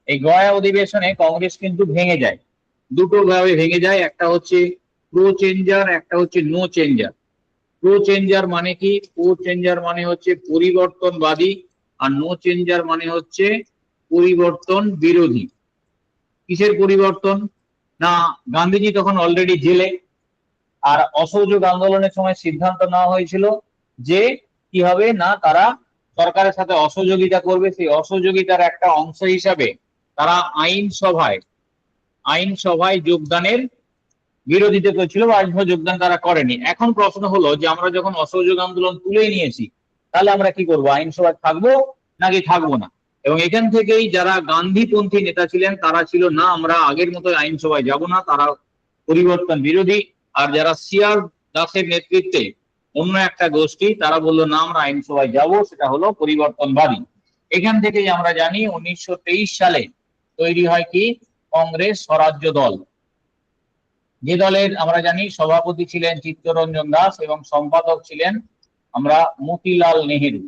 Speaker 2: এই গয়া অধিবেশনে কংগ্রেস কিন্তু ভেঙে যায়, দুটো ভাবে ভেঙে যায়। একটা হচ্ছে প্রো চেঞ্জার, একটা হচ্ছে নো চেঞ্জার। প্রো চেঞ্জার মানে কি? প্রো চেঞ্জার মানে হচ্ছে পরিবর্তনবাদী, আর নো চেঞ্জার মানে হচ্ছে পরিবর্তন বিরোধী। কিসের পরিবর্তন? না, গান্ধীজি তখন অলরেডি জেলে, আর অসহযোগ আন্দোলনের সময় সিদ্ধান্ত নেওয়া হয়েছিল যে কি হবে না, তারা সরকারের সাথে অসহযোগিতা করবে। সেই অসহযোগিতার একটা অংশ হিসাবে তারা আইনসভায় যোগদানের বিরোধিতা করেছিল বা আইনসভায় যোগদান তারা করেনি। এখন প্রশ্ন হলো যে আমরা যখন অসহযোগ আন্দোলন তুলে নিয়েছি, তাহলে আমরা কি করব? আইনসভায় থাকবো নাকি থাকবো না? এবং এখান থেকেই যারা গান্ধীপন্থী নেতা ছিলেন তারা ছিল না, আমরা আগের মতো আইনসভায় যাব না, তারা পরিবর্তন বিরোধী। আর যারা সিআর দাসের নেতৃত্বে অন্য একটা গোষ্ঠী, তারা বললো না, আমরা আইনসভায় যাব, সেটা হলো পরিবর্তনবাদী। এখান থেকেই আমরা জানি 1923 সালে তৈরি হয় কি? কংগ্রেস স্বরাজ্য দল, যে দলের আমরা জানি সভাপতি ছিলেন চিত্তরঞ্জন দাস এবং সম্পাদক ছিলেন আমরা মতিলাল নেহেরু।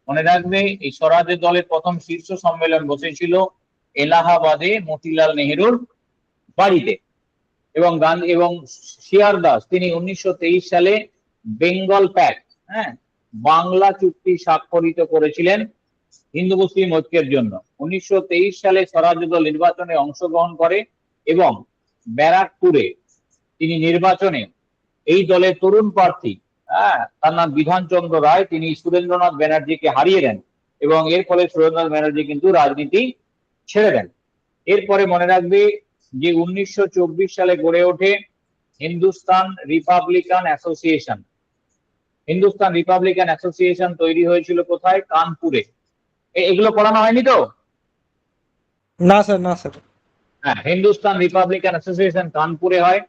Speaker 2: মনে রাখবে, এই স্বরাজ্য দলের প্রথম শীর্ষ সম্মেলন বসেছিল এলাহাবাদে মতিলাল নেহেরুর বাড়িতে। এবং গান্ধী এবং সিআর দাস তিনি 1923 সালে বেঙ্গল প্যাক্ট, বাংলা চুক্তি স্বাক্ষরিত করেছিলেন হিন্দু মুসলিম ঐক্যের জন্য। 1923 সালে স্বরাজ্য দল নির্বাচনে অংশগ্রহণ করে এবং ব্যারাকপুরে তিনি নির্বাচনে এই দলের তরুণ প্রার্থী, তার নাম বিধানচন্দ্র রায়, তিনি সুরেন্দ্রনাথ ব্যানার্জিকে হারিয়ে দেন এবং এর ফলে সুরেন্দ্রনাথ ব্যানার্জি কিন্তু রাজনীতি ছেড়ে দেন। এরপরে মনে রাখবে যে 1924 সালে গড়ে ওঠে Hindustan Republican association. Hindustan Republican association তৈরি হয়েছিল কোথায়? কানপুরে। এগুলো পড়ানো হয়নি তো?
Speaker 3: না স্যার, না স্যার।
Speaker 2: হ্যাঁ, হিন্দুস্তান রিপাবলিকান অ্যাসোসিয়েশন কানপুরে হয়।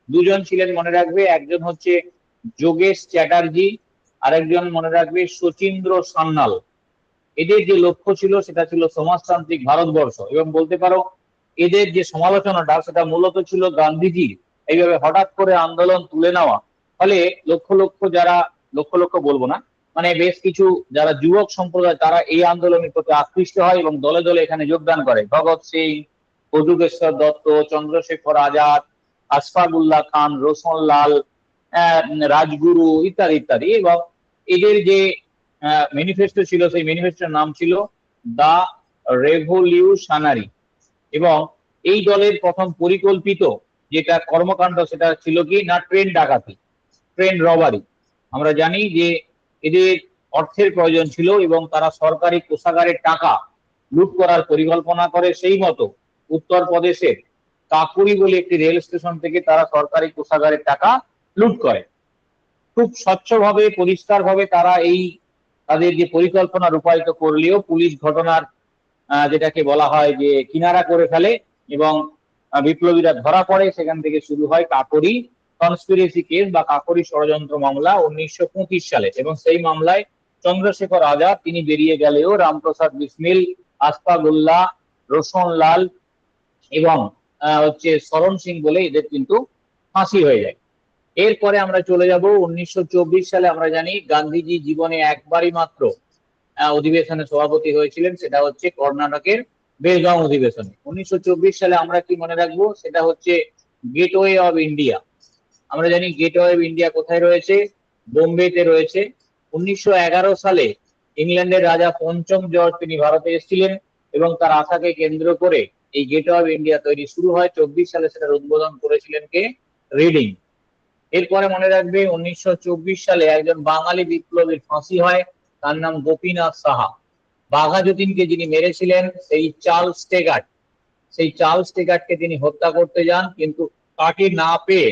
Speaker 2: দুজন ছিলেন মনে রাখবে, একজন হচ্ছে যোগেশ চ্যাটার্জি, আরেকজন মনে রাখবে শচীন্দ্র সান্যাল। এদের যে লক্ষ্য ছিল সেটা ছিল সমাজতান্ত্রিক ভারতবর্ষ, এবং বলতে পারো এদের যে সমালোচনাটা সেটা মূলত ছিল গান্ধীজির এইভাবে হঠাৎ করে আন্দোলন তুলে নেওয়া। ফলে লক্ষ লক্ষ বলবো না, মানে বেশ কিছু যারা যুবক সম্প্রদায় তারা এই আন্দোলনের প্রতি আকৃষ্ট হয় এবং দলে দলে এখানে যোগদান করে। ভগৎ সিং, বটুকেশ্বর দত্ত, চন্দ্রশেখর আজাদ, আশফাকুল্লাহ খান, রোশন লাল, রাজগুরু ইত্যাদি ইত্যাদি। এবং এদের যে ম্যানিফেস্টো ছিল, সেই ম্যানিফেস্টোর নাম ছিল দা রেভলিউশনারি। এবং এই দলের প্রথম পরিকল্পিত যেটা কর্মকাণ্ড সেটা ছিল কি না, ট্রেন ডাকাতি, ট্রেন রবারি। আমরা জানি যে এদের অর্থের প্রয়োজন ছিল এবং তারা সরকারি কোষাগারের টাকা লুট করার পরিকল্পনা করে। সেই মতো উত্তরপ্রদেশের কাকুরি বলে একটি রেল স্টেশন থেকে তারা সরকারি কোষাগারের টাকা লুট করে। খুব স্বচ্ছভাবে পরিষ্কারভাবে তারা এই তাদের যে পরিকল্পনা রূপায়িত করলেও পুলিশ ঘটনার যেটাকে বলা হয় যে কিনারা করে ফেলে এবং বিপ্লবীরা ধরা পড়ে। সেখান থেকে শুরু হয় কাকরি কনস্পিরেসি কেস বা কাকরি ষড়যন্ত্র মামলা 1925 সালে। এবং সেই মামলায় চন্দ্রশেখর আজাদ তিনি বেরিয়ে গেলেও রামপ্রসাদ বিসমিল, আশফাকুল্লাহ, রোশন লাল এবং হচ্ছে শরণ সিং বলে এদের কিন্তু ফাঁসি হয়ে যায়। এরপরে আমরা চলে যাব 1924 সালে। আমরা জানি গান্ধীজি জীবনে একবারই মাত্র অধিবেশনে সভাপতি হয়েছিলেন, সেটা হচ্ছে কর্ণাটকের বেলগাঁও অধিবেশনে। 1924 সালে আমরা কি মনে রাখবো, সেটা হচ্ছে গেটওয়ে অফ ইন্ডিয়া। আমরা জানি গেটওয়ে অফ ইন্ডিয়া কোথায় রয়েছে? বোম্বেতে রয়েছে। 1911 সালে ইংল্যান্ডের রাজা পঞ্চম জর্জ তিনি ভারতে এসেছিলেন এবং তার আশাকে কেন্দ্র করে এই গেটওয়ে অফ ইন্ডিয়া তৈরি শুরু হয়। 24 সালে সেটার উদ্বোধন করেছিলেন কে? রিডিং। এরপরে মনে রাখবে 1924 সালে একজন বাঙালি বিপ্লবীর ফাঁসি হয়, তার নাম গোপীনাথ সাহা। বাঘা যতীনকে যিনি মেরেছিলেন সেই চার্লস টেগার্টকে তিনি হত্যা করতে যান, কিন্তু তাকে না পেয়ে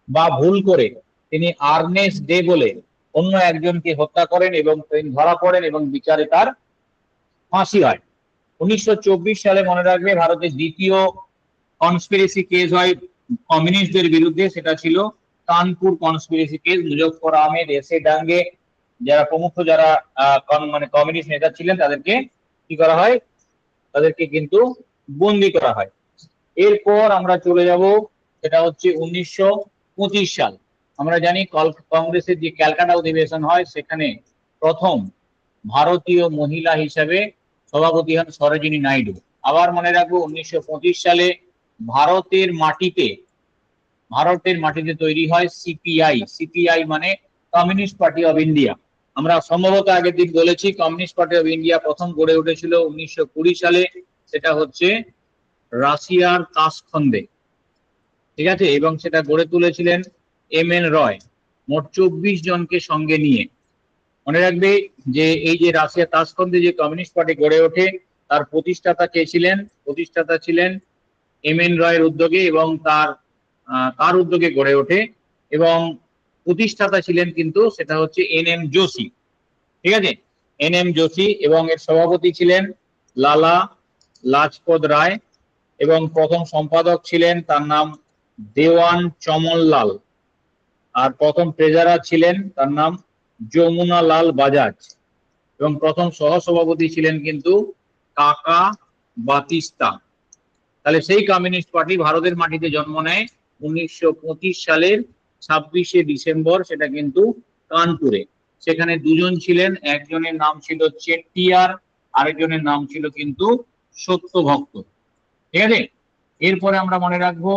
Speaker 2: বা ভুল করে তিনি আর্নেস্ট ডে বলে অন্য একজনকে হত্যা করেন এবং তিনি ধরা পড়েন এবং বিচারে তার ফাঁসি হয়। 1924 সালে মনে রাখবে ভারতের দ্বিতীয় কনস্পিরেসি কেস হয় কমিউনিস্টদের বিরুদ্ধে, সেটা ছিল কানপুর কনস্পিরেসি কেস। মুজফফর আহমেদ, এসে ডাঙ্গে যারা প্রমুখ যারা মানে কমিউনিস্ট নেতা ছিলেন তাদেরকে কি করা হয়? তাদেরকে কিন্তু বন্দি করা হয়। এরপর আমরা চলে যাব, সেটা হচ্ছে 1925 সাল। আমরা জানি কংগ্রেসের যে ক্যালকাটা অধিবেশন হয় সেখানে প্রথম ভারতীয় মহিলা হিসাবে সভাপতি হন সরোজিনী নাইডু। আবার মনে রাখবো 1925 সালে ভারতের মাটিতে তৈরি হয় সিপিআই মানে কমিউনিস্ট পার্টি অফ ইন্ডিয়া। আমরা সম্ভবত আগের দিন বলেছি কমিউনিস্ট পার্টি অফ ইন্ডিয়া প্রথম গড়ে উঠেছিল 1920 সালে, সেটা হচ্ছে রাশিয়ার তাসখন্দে, ঠিক আছে। এবং সেটা গড়ে তুলেছিলেন এম.এন. রয়, মোট 24 জনকে সঙ্গে নিয়ে। মনে রাখবে যে এই যে রাশিয়া তাসখন্দে যে কমিউনিস্ট পার্টি গড়ে ওঠে তার প্রতিষ্ঠাতা কে ছিলেন? প্রতিষ্ঠাতা ছিলেন এম.এন. রয়ের উদ্যোগে, এবং তার উদ্যোগে গড়ে ওঠে, এবং প্রতিষ্ঠাতা ছিলেন কিন্তু সেটা হচ্ছে এন.এম. যোশী। ঠিক আছে, এন.এম. যোশী, এবং এর সভাপতি ছিলেন লালা লাজপত রায়, এবং প্রথম সম্পাদক ছিলেন তার নাম দেওয়ান চমনলাল, আর প্রথম ট্রেজারার ছিলেন তার নাম যমুনা লাল বাজাজ, এবং প্রথম সহসভাপতি ছিলেন কিন্তু কাকা বাতিস্তা। তাহলে সেই কমিউনিস্ট পার্টি ভারতের মাটিতে জন্ম নেয় 1925 সালের 26শে ডিসেম্বর, সেটা কিন্তু কানপুরে। সেখানে দুজন ছিলেন, একজনের নাম ছিল চেট্টিয়ার, আরেকজনের নাম ছিল কিন্তু সত্যভক্ত। ঠিক আছে, এরপরে আমরা মনে রাখবো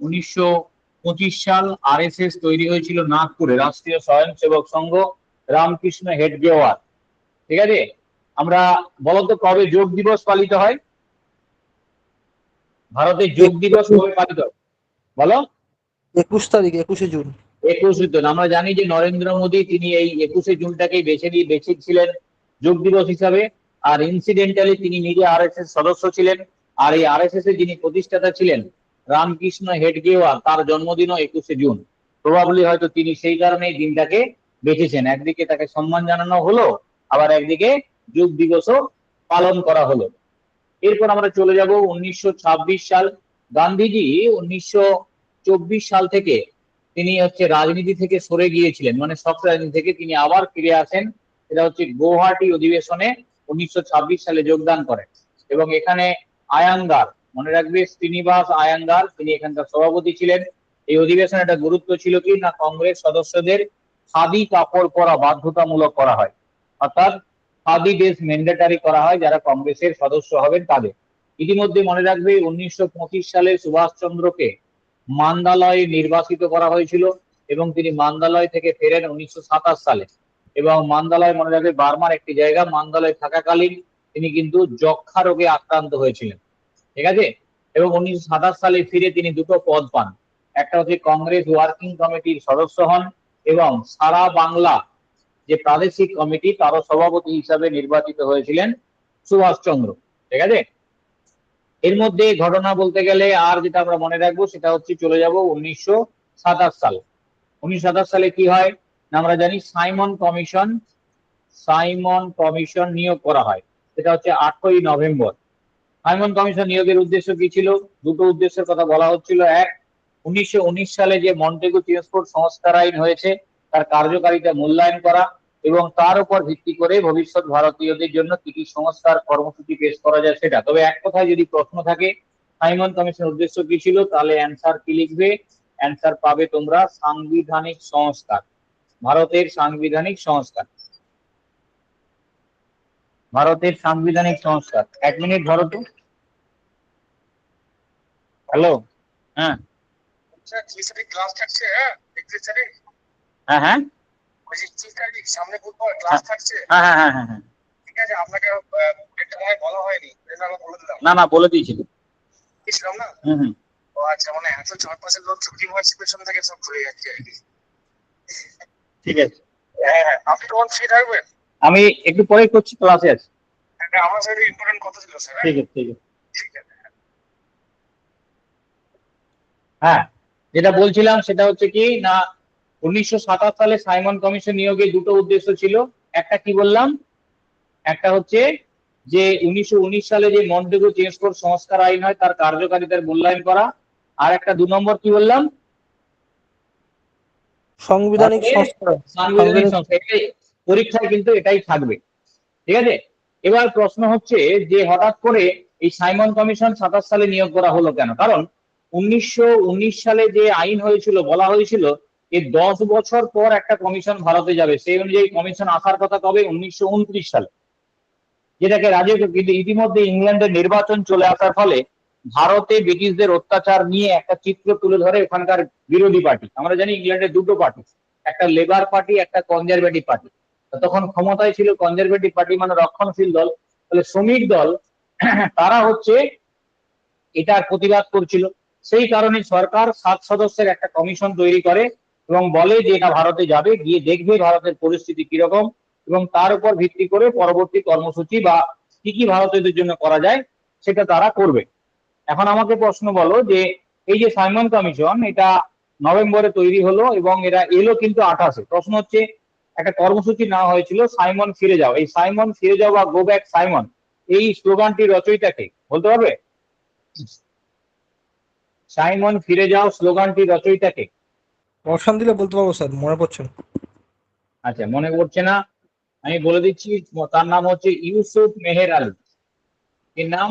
Speaker 2: 1925 সাল আরএসএস তৈরি হয়েছিল নাগপুরে, রাষ্ট্রীয় স্বয়ংসেবক সংঘ, রামকৃষ্ণ হেডগেওয়ার। ঠিক আছে, আমরা বলতো কবে যোগ দিবস পালিত হয়? ভারতে যোগ দিবস কবে পালিত হয় বলো?
Speaker 3: 21 তারিখ, 21শে জুন।
Speaker 2: 21 জুন। আমরা জানি যে নরেন্দ্র মোদী তিনি এই 21শে জুনটাকেই বেছেছিলেন যোগ দিবস হিসাবে, আর ইনসিডেন্টালি তিনি নিজে আরএসএস সদস্য ছিলেন, আর এই আরএসএস এর যিনি প্রতিষ্ঠাতা ছিলেন রামকৃষ্ণ হেডগেওয়ার, তার জন্মদিনও 21শে জুন। প্রবাবলি হয়তো তিনি সেই কারণেই দিনটাকে বেছেছেন, একদিকে তাকে সম্মান জানানো হলো, আবার একদিকে যোগ দিবসও পালন করা হলো। এরপর আমরা চলে যাব 1926 সাল। গান্ধীজি 1924 সাল থেকে তিনি হচ্ছে রাজনীতি থেকে সরে গিয়েছিলেন, মানে সক্রিয় রাজনীতি থেকে তিনি আবার ফিরে আসেন। এটা হচ্ছে গৌহাটি অধিবেশনে 1926 সালে যোগদান করেন, এবং এখানে আয়াঙ্গার, মনে রাখবে শ্রীনিবাস আয়াঙ্গার, তিনি এখানকার সভাপতি ছিলেন। এই অধিবেশনে একটা গুরুত্ব ছিল কি না, কংগ্রেস সদস্যদের খাদি কাপড় পরা বাধ্যতামূলক করা হয়, অর্থাৎ খাদি ড্রেস ম্যান্ডেটারি করা হয় যারা কংগ্রেসের সদস্য হবেন তাদের। ইতিমধ্যে মনে রাখবে 1925 সালে সুভাষচন্দ্রকে মান্দালয়ে নির্বাচিত করা হয়েছিল, এবং তিনি মান্দালয় থেকে ফেরেন 1927 সালে, এবং মান্দালয় মনে রাখবে বার্মার একটি জায়গা। মান্দালয় থাকাকালীন তিনি কিন্তু যক্ষা রোগে আক্রান্ত হয়েছিলেন। ঠিক আছে, এবং 1927 সালে ফিরে তিনি দুটো পদ পান, একটা হচ্ছে কংগ্রেস ওয়ার্কিং কমিটির সদস্য হন, এবং সারা বাংলা যে প্রাদেশিক কমিটি তারও সভাপতি হিসাবে নির্বাচিত হয়েছিলেন সুভাষচন্দ্র। ঠিক আছে, এর মধ্যে ঘটনা বলতে গেলে আর যেটা আমরা মনে রাখবো সেটা হচ্ছে চলে যাব 1927 সাল। 1927 সালে কি হয় না, আমরা জানি সাইমন কমিশন নিয়োগ করা হয়, সেটা হচ্ছে 8ই নভেম্বর। সাইমন কমিশন নিয়োগের উদ্দেশ্য কি ছিল? দুটো উদ্দেশ্যের কথা বলা হচ্ছিল। এক, 1919 সালে যে মন্টেগু ট্রান্সপোর্ট সংস্কার আইন হয়েছে তার কার্যকারিতা মূল্যায়ন করা, এবং তার উপর ভিত্তি করে ভবিষ্যৎ ভারতীয়দের জন্য কি কি সংস্কার কর্মসূচি পেশ করা যায় সেটা। তবে এক কথায় যদি প্রশ্ন থাকে সাইমন কমিশনের উদ্দেশ্য কি ছিল, তাহলে অ্যান্সার কি লিখবে? অ্যান্সার পাবে তোমরা সাংবিধানিক সংস্কার, ভারতের সাংবিধানিক সংস্কার, ভারতের সাংবিধানিক সংস্কার। 1 মিনিট ধরো তো। হ্যালো, হ্যাঁ
Speaker 4: ক্লাস থাকছে, হ্যাঁ
Speaker 2: হ্যাঁ হ্যাঁ
Speaker 4: সামনে বুধবার ক্লাস থাকছে।
Speaker 2: হ্যাঁ হ্যাঁ হ্যাঁ হ্যাঁ,
Speaker 4: ঠিক আছে, আপনাকে একটা মনে বলা হয়নি, বলে দিলাম।
Speaker 2: না না বলে দিয়েছিল।
Speaker 4: ছিলাম না।
Speaker 2: হুম।
Speaker 4: ও আচ্ছা, মানে এত চারপাশের লোক ছুটি মারছে, পেছন থেকে সব ঘুরে যাচ্ছে আর কি।
Speaker 2: ঠিক আছে,
Speaker 4: হ্যাঁ হ্যাঁ, আপনি তখন ফ্রি থাকবেন?
Speaker 2: আমি একটু পরে করছি, ক্লাসে আছি।
Speaker 4: আমার সাথে ইম্পর্টেন্ট কথা ছিল স্যার।
Speaker 2: ঠিক আছে ঠিক আছে।
Speaker 4: ঠিক আছে।
Speaker 2: হ্যাঁ, যেটা বলছিলাম সেটা হচ্ছে কি না, 1927 সালে সাইমন কমিশন নিয়োগে দুটো উদ্দেশ্য ছিল। একটা কি বললাম, একটা হচ্ছে যে 1919 সালে যে মন্টেগু ট্রান্সপোর্ট সংস্কার আইন হয় তার কার্যকারিতার মূল্যায়ন করা, আর একটা 2 নম্বর কি বললাম,
Speaker 3: সাংবিধানিক সংস্কার।
Speaker 2: সাংবিধানিক সংস্কার। পরীক্ষায় কিন্তু এটাই থাকবে। ঠিক আছে, এবার প্রশ্ন হচ্ছে যে হঠাৎ করে এই সাইমন কমিশন 27 সালে নিয়োগ করা হলো কেন? কারণ 1919 সালে যে আইন হয়েছিল, বলা হয়েছিল যে 10 বছর পর একটা কমিশন ভারতে যাবে, সেই অনুযায়ী কমিশন আসার কথা কবে? 1929 সালে, যেটাকে রাজ্য। কিন্তু ইতিমধ্যে ইংল্যান্ডের নির্বাচন চলে আসার ফলে ভারতে ব্রিটিশদের অত্যাচার নিয়ে একটা চিত্র তুলে ধরে ওখানকার বিরোধী পার্টি। আমরা জানি ইংল্যান্ডের দুটো পার্টি, একটা লেবার পার্টি, একটা কনজারভেটিভ পার্টি। তখন ক্ষমতায় ছিল কনজারভেটিভ পার্টি, মানে রক্ষণশীল দল। তাহলে শ্রমিক দল তারা হচ্ছে এটার প্রতিবাদ করছিল। সেই কারণে সরকার 7 সদস্যের একটা কমিশন তৈরি করে, এবং বলে যে এটা ভারতে যাবে, গিয়ে দেখবে ভারতের পরিস্থিতি কিরকম এবং তার উপর ভিত্তি করে পরবর্তী কর্মসূচি বা কি কি ভারতীয়দের জন্য করা যায় সেটা তারা করবে। এখন আমাকে প্রশ্ন বলো যে এই যে সাইমন কমিশন, এটা নভেম্বরে তৈরি হলো এবং এরা এলো কিন্তু 28-এ। প্রশ্ন হচ্ছে, একটা কর্মসূচি নেওয়া হয়েছিল সাইমন ফিরে যাও। এই সাইমন ফিরে যাও বা গো ব্যাক সাইমন, এই স্লোগানটির রচয়িতাকে বলতে পারবে? সাইমন ফিরে যাও স্লোগানটির রচয়িতাকে?
Speaker 3: অপশন দিলে বলতে পারবো স্যার, মনে পড়ছে না।
Speaker 2: আচ্ছা, মনে পড়ছে না, আমি বলে দিচ্ছি, তার নাম হচ্ছে ইউসুফ মেহের আলী। এর নাম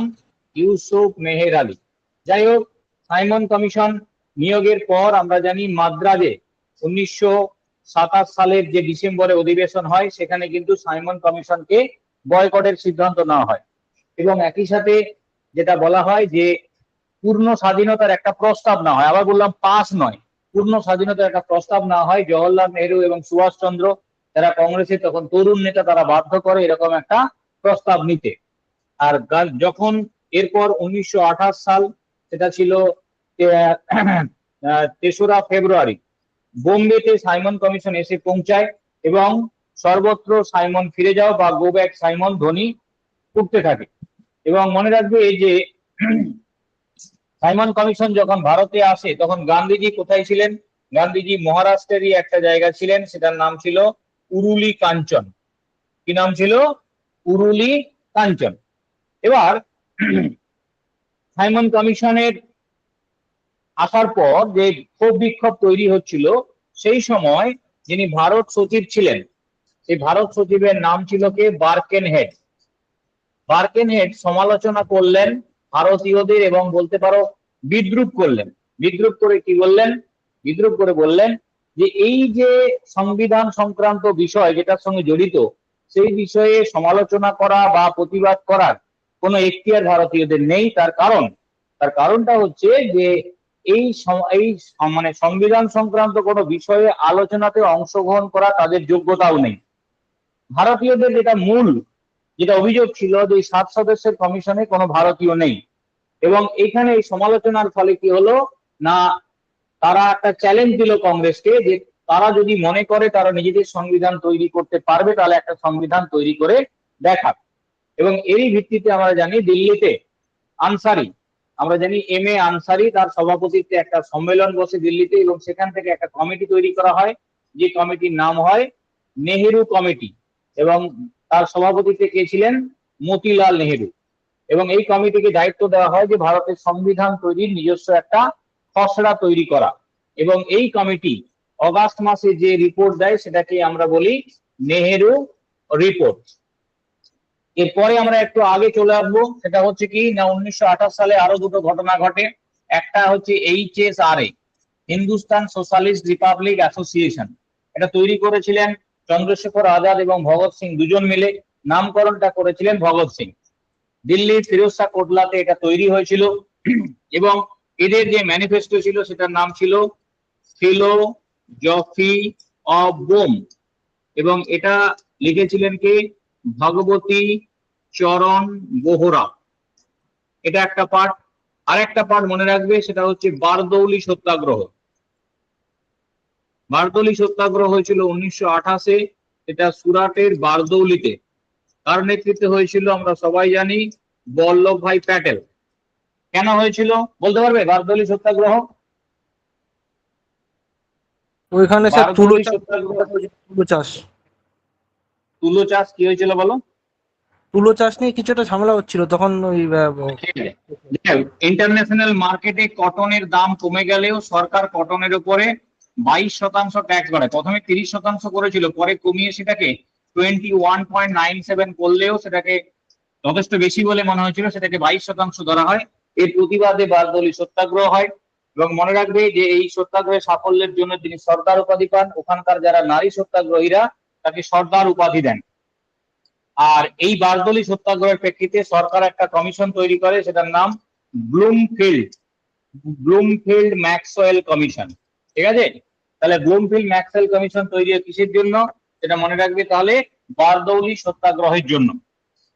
Speaker 2: ইউসুফ মেহের আলী। যাই হোক, সাইমন কমিশন নিয়োগের পর আমরা জানি মাদ্রাজে 1927 সালের যে ডিসেম্বরে অধিবেশন হয় সেখানে কিন্তু সাইমন কমিশনকে বয়কটের সিদ্ধান্ত নেওয়া হয় এবং একই সাথে যেটা বলা হয় যে পূর্ণ স্বাধীনতার একটা প্রস্তাব নেওয়া হয়। আবার বললাম পাস নয়, পূর্ণ স্বাধীনতার একটা প্রস্তাব নেওয়া হয়। জওহরলাল নেহেরু এবং সুভাষ চন্দ্র, যারা কংগ্রেসের তখন তরুণ নেতা, তারা বাধ্য করে এরকম একটা প্রস্তাব নিতে। আর যখন এরপর 1928 সাল, সেটা ছিল 3রা ফেব্রুয়ারি, বোম্বেতে সাইমন কমিশন এসে পৌঁছায় এবং সর্বত্র সাইমন ফিরে যাও বা গো ব্যাক সাইমন ধ্বনি উঠতে থাকে। এবং মনে রাখবে এই যে সাইমন কমিশন যখন ভারতে আসে তখন গান্ধীজি কোথায় ছিলেন? গান্ধীজি মহারাষ্ট্রেরই একটা জায়গা ছিলেন, সেটার নাম ছিল উরুলি কাঞ্চন। কি নাম ছিল? উরুলি কাঞ্চন। এবার সাইমন কমিশনের আসার পর যে ক্ষোভ বিক্ষোভ তৈরি হচ্ছিল, সেই সময় যিনি ভারত সচিব ছিলেন, সেই ভারত সচিবের নাম ছিল কে? বার্কেনহেড। বার্কেনহেড সমালোচনা করলেন ভারতীয়দের এবং বলতে পারো বিদ্রূপ করলেন। বিদ্রূপ করে কি বললেন? বিদ্রূপ করে বললেন যে এই যে সংবিধান সংক্রান্ত বিষয় যেটার সঙ্গে জড়িত, সেই বিষয়ে সমালোচনা করা বা প্রতিবাদ করার কোনো এখতিয়ার ভারতীয়দের নেই। তার কারণটা হচ্ছে যে এই মানে সংবিধান সংক্রান্ত কোনো বিষয়ে আলোচনাতে অংশগ্রহণ করা তাদের যোগ্যতাও নেই। ভারতীয়দের যেটা অভিযোগ ছিল যে 7 সদস্যের কমিশনে কোনো ভারতীয় নেই। এবং এখানে এই সমালোচনার ফলে কি হলো না, তারা একটা চ্যালেঞ্জ দিল কংগ্রেসকে যে তারা যদি মনে করে তারা নিজেদের সংবিধান তৈরি করতে পারবে, তাহলে একটা সংবিধান তৈরি করে দেখাক। এবং এরই ভিত্তিতে আমরা জানি দিল্লিতে আনসারি, আমরা জানি এম এ আনসারি, তার সভাপতিত্বে একটা সম্মেলন বসে দিল্লিতে এবং সেখান থেকে একটা কমিটি তৈরি করা হয়, যে কমিটির নাম হয় নেহেরু কমিটি। এবং তার সভাপতিত্বে কে ছিলেন? মতিলাল নেহেরু। এবং এই কমিটিকে দায়িত্ব দেওয়া হয় যে ভারতের সংবিধান তৈরির নিজস্ব একটা খসড়া তৈরি করা। এবং এই কমিটি অগাস্ট মাসে যে রিপোর্ট দেয় সেটাকে আমরা বলি নেহেরু রিপোর্ট। এরপরে আমরা একটু আগে চলে আসবো, সেটা হচ্ছে কি না 1928 সালে আরো দুটো ঘটনা ঘটে। একটা হচ্ছে HSRA, Hindustan socialist Republic association. এটা তৈরি করেছিলেন চন্দ্রশেখর আজাদ এবং ভগৎ সিং দুজন মিলে। নামকরণটা করেছিলেন ভগৎ সিং। দিল্লির ফিরোজ শাহ কোটলাতে এটা তৈরি হয়েছিল এবং এদের যে ম্যানিফেস্টো ছিল সেটার নাম ছিল ফিলোজফি অফ বোম। এবং এটা লিখেছিলেন কে? ভগবতী চরণ বোহরা। এটা একটা পার্ট। আর একটা পার্ট মনে রাখবে, সেটা হচ্ছে বারদৌলি সত্যাগ্রহ। বারদৌলি সত্যাগ্রহ হয়েছিল 1928-এ, এটা সুরাটের বারদৌলিতে। কার নেতৃত্বে হয়েছিল আমরা সবাই জানি, বল্লভ ভাই প্যাটেল। কেন হয়েছিল বলতে পারবে বারদৌলি সত্যাগ্রহ?
Speaker 3: ওইখানে স্যার
Speaker 2: বারদৌলি সত্যাগ্রহ,
Speaker 3: তুলো চাষ
Speaker 2: তুলো চাষ কি হয়েছিল বলো?
Speaker 3: তুলো চাষ নিয়ে কিছুটা ঝামেলা হচ্ছিল তখন। ওই
Speaker 2: ইন্টারন্যাশনাল মার্কেটে কটনের দাম কমে গেলেও সরকার কটনের উপরে 22% ট্যাক্স বাড়ায়। প্রথমে 30% করেছিল, পরে কমিয়ে সেটাকে 21.97 করলেও সেটাকে যথেষ্ট বেশি বলে মনে হয়েছিল, সেটাকে 22% ধরা হয়। এর প্রতিবাদে বারদৌলি সত্যাগ্রহ হয়। এবং মনে রাখবে যে এই সত্যাগ্রহের সাফল্যের জন্য তিনি সর্দার উপাধি পান। ওখানকার যারা নারী সত্যাগ্রহীরা তাকে সর্দার উপাধি দেন। আর এই বারদৌলি সত্যাগ্রহের প্রেক্ষিতে সরকার একটা কমিশন তৈরি করে, সেটার নাম ব্লুমফিল্ড ম্যাক্সওয়েল কমিশন। ঠিক আছে, তাহলে ব্লুমফিল্ড ম্যাক্সওয়েল কমিশন তৈরি হয় কিসের জন্য সেটা মনে রাখবে, তাহলে বারদৌলি সত্যাগ্রহের জন্য।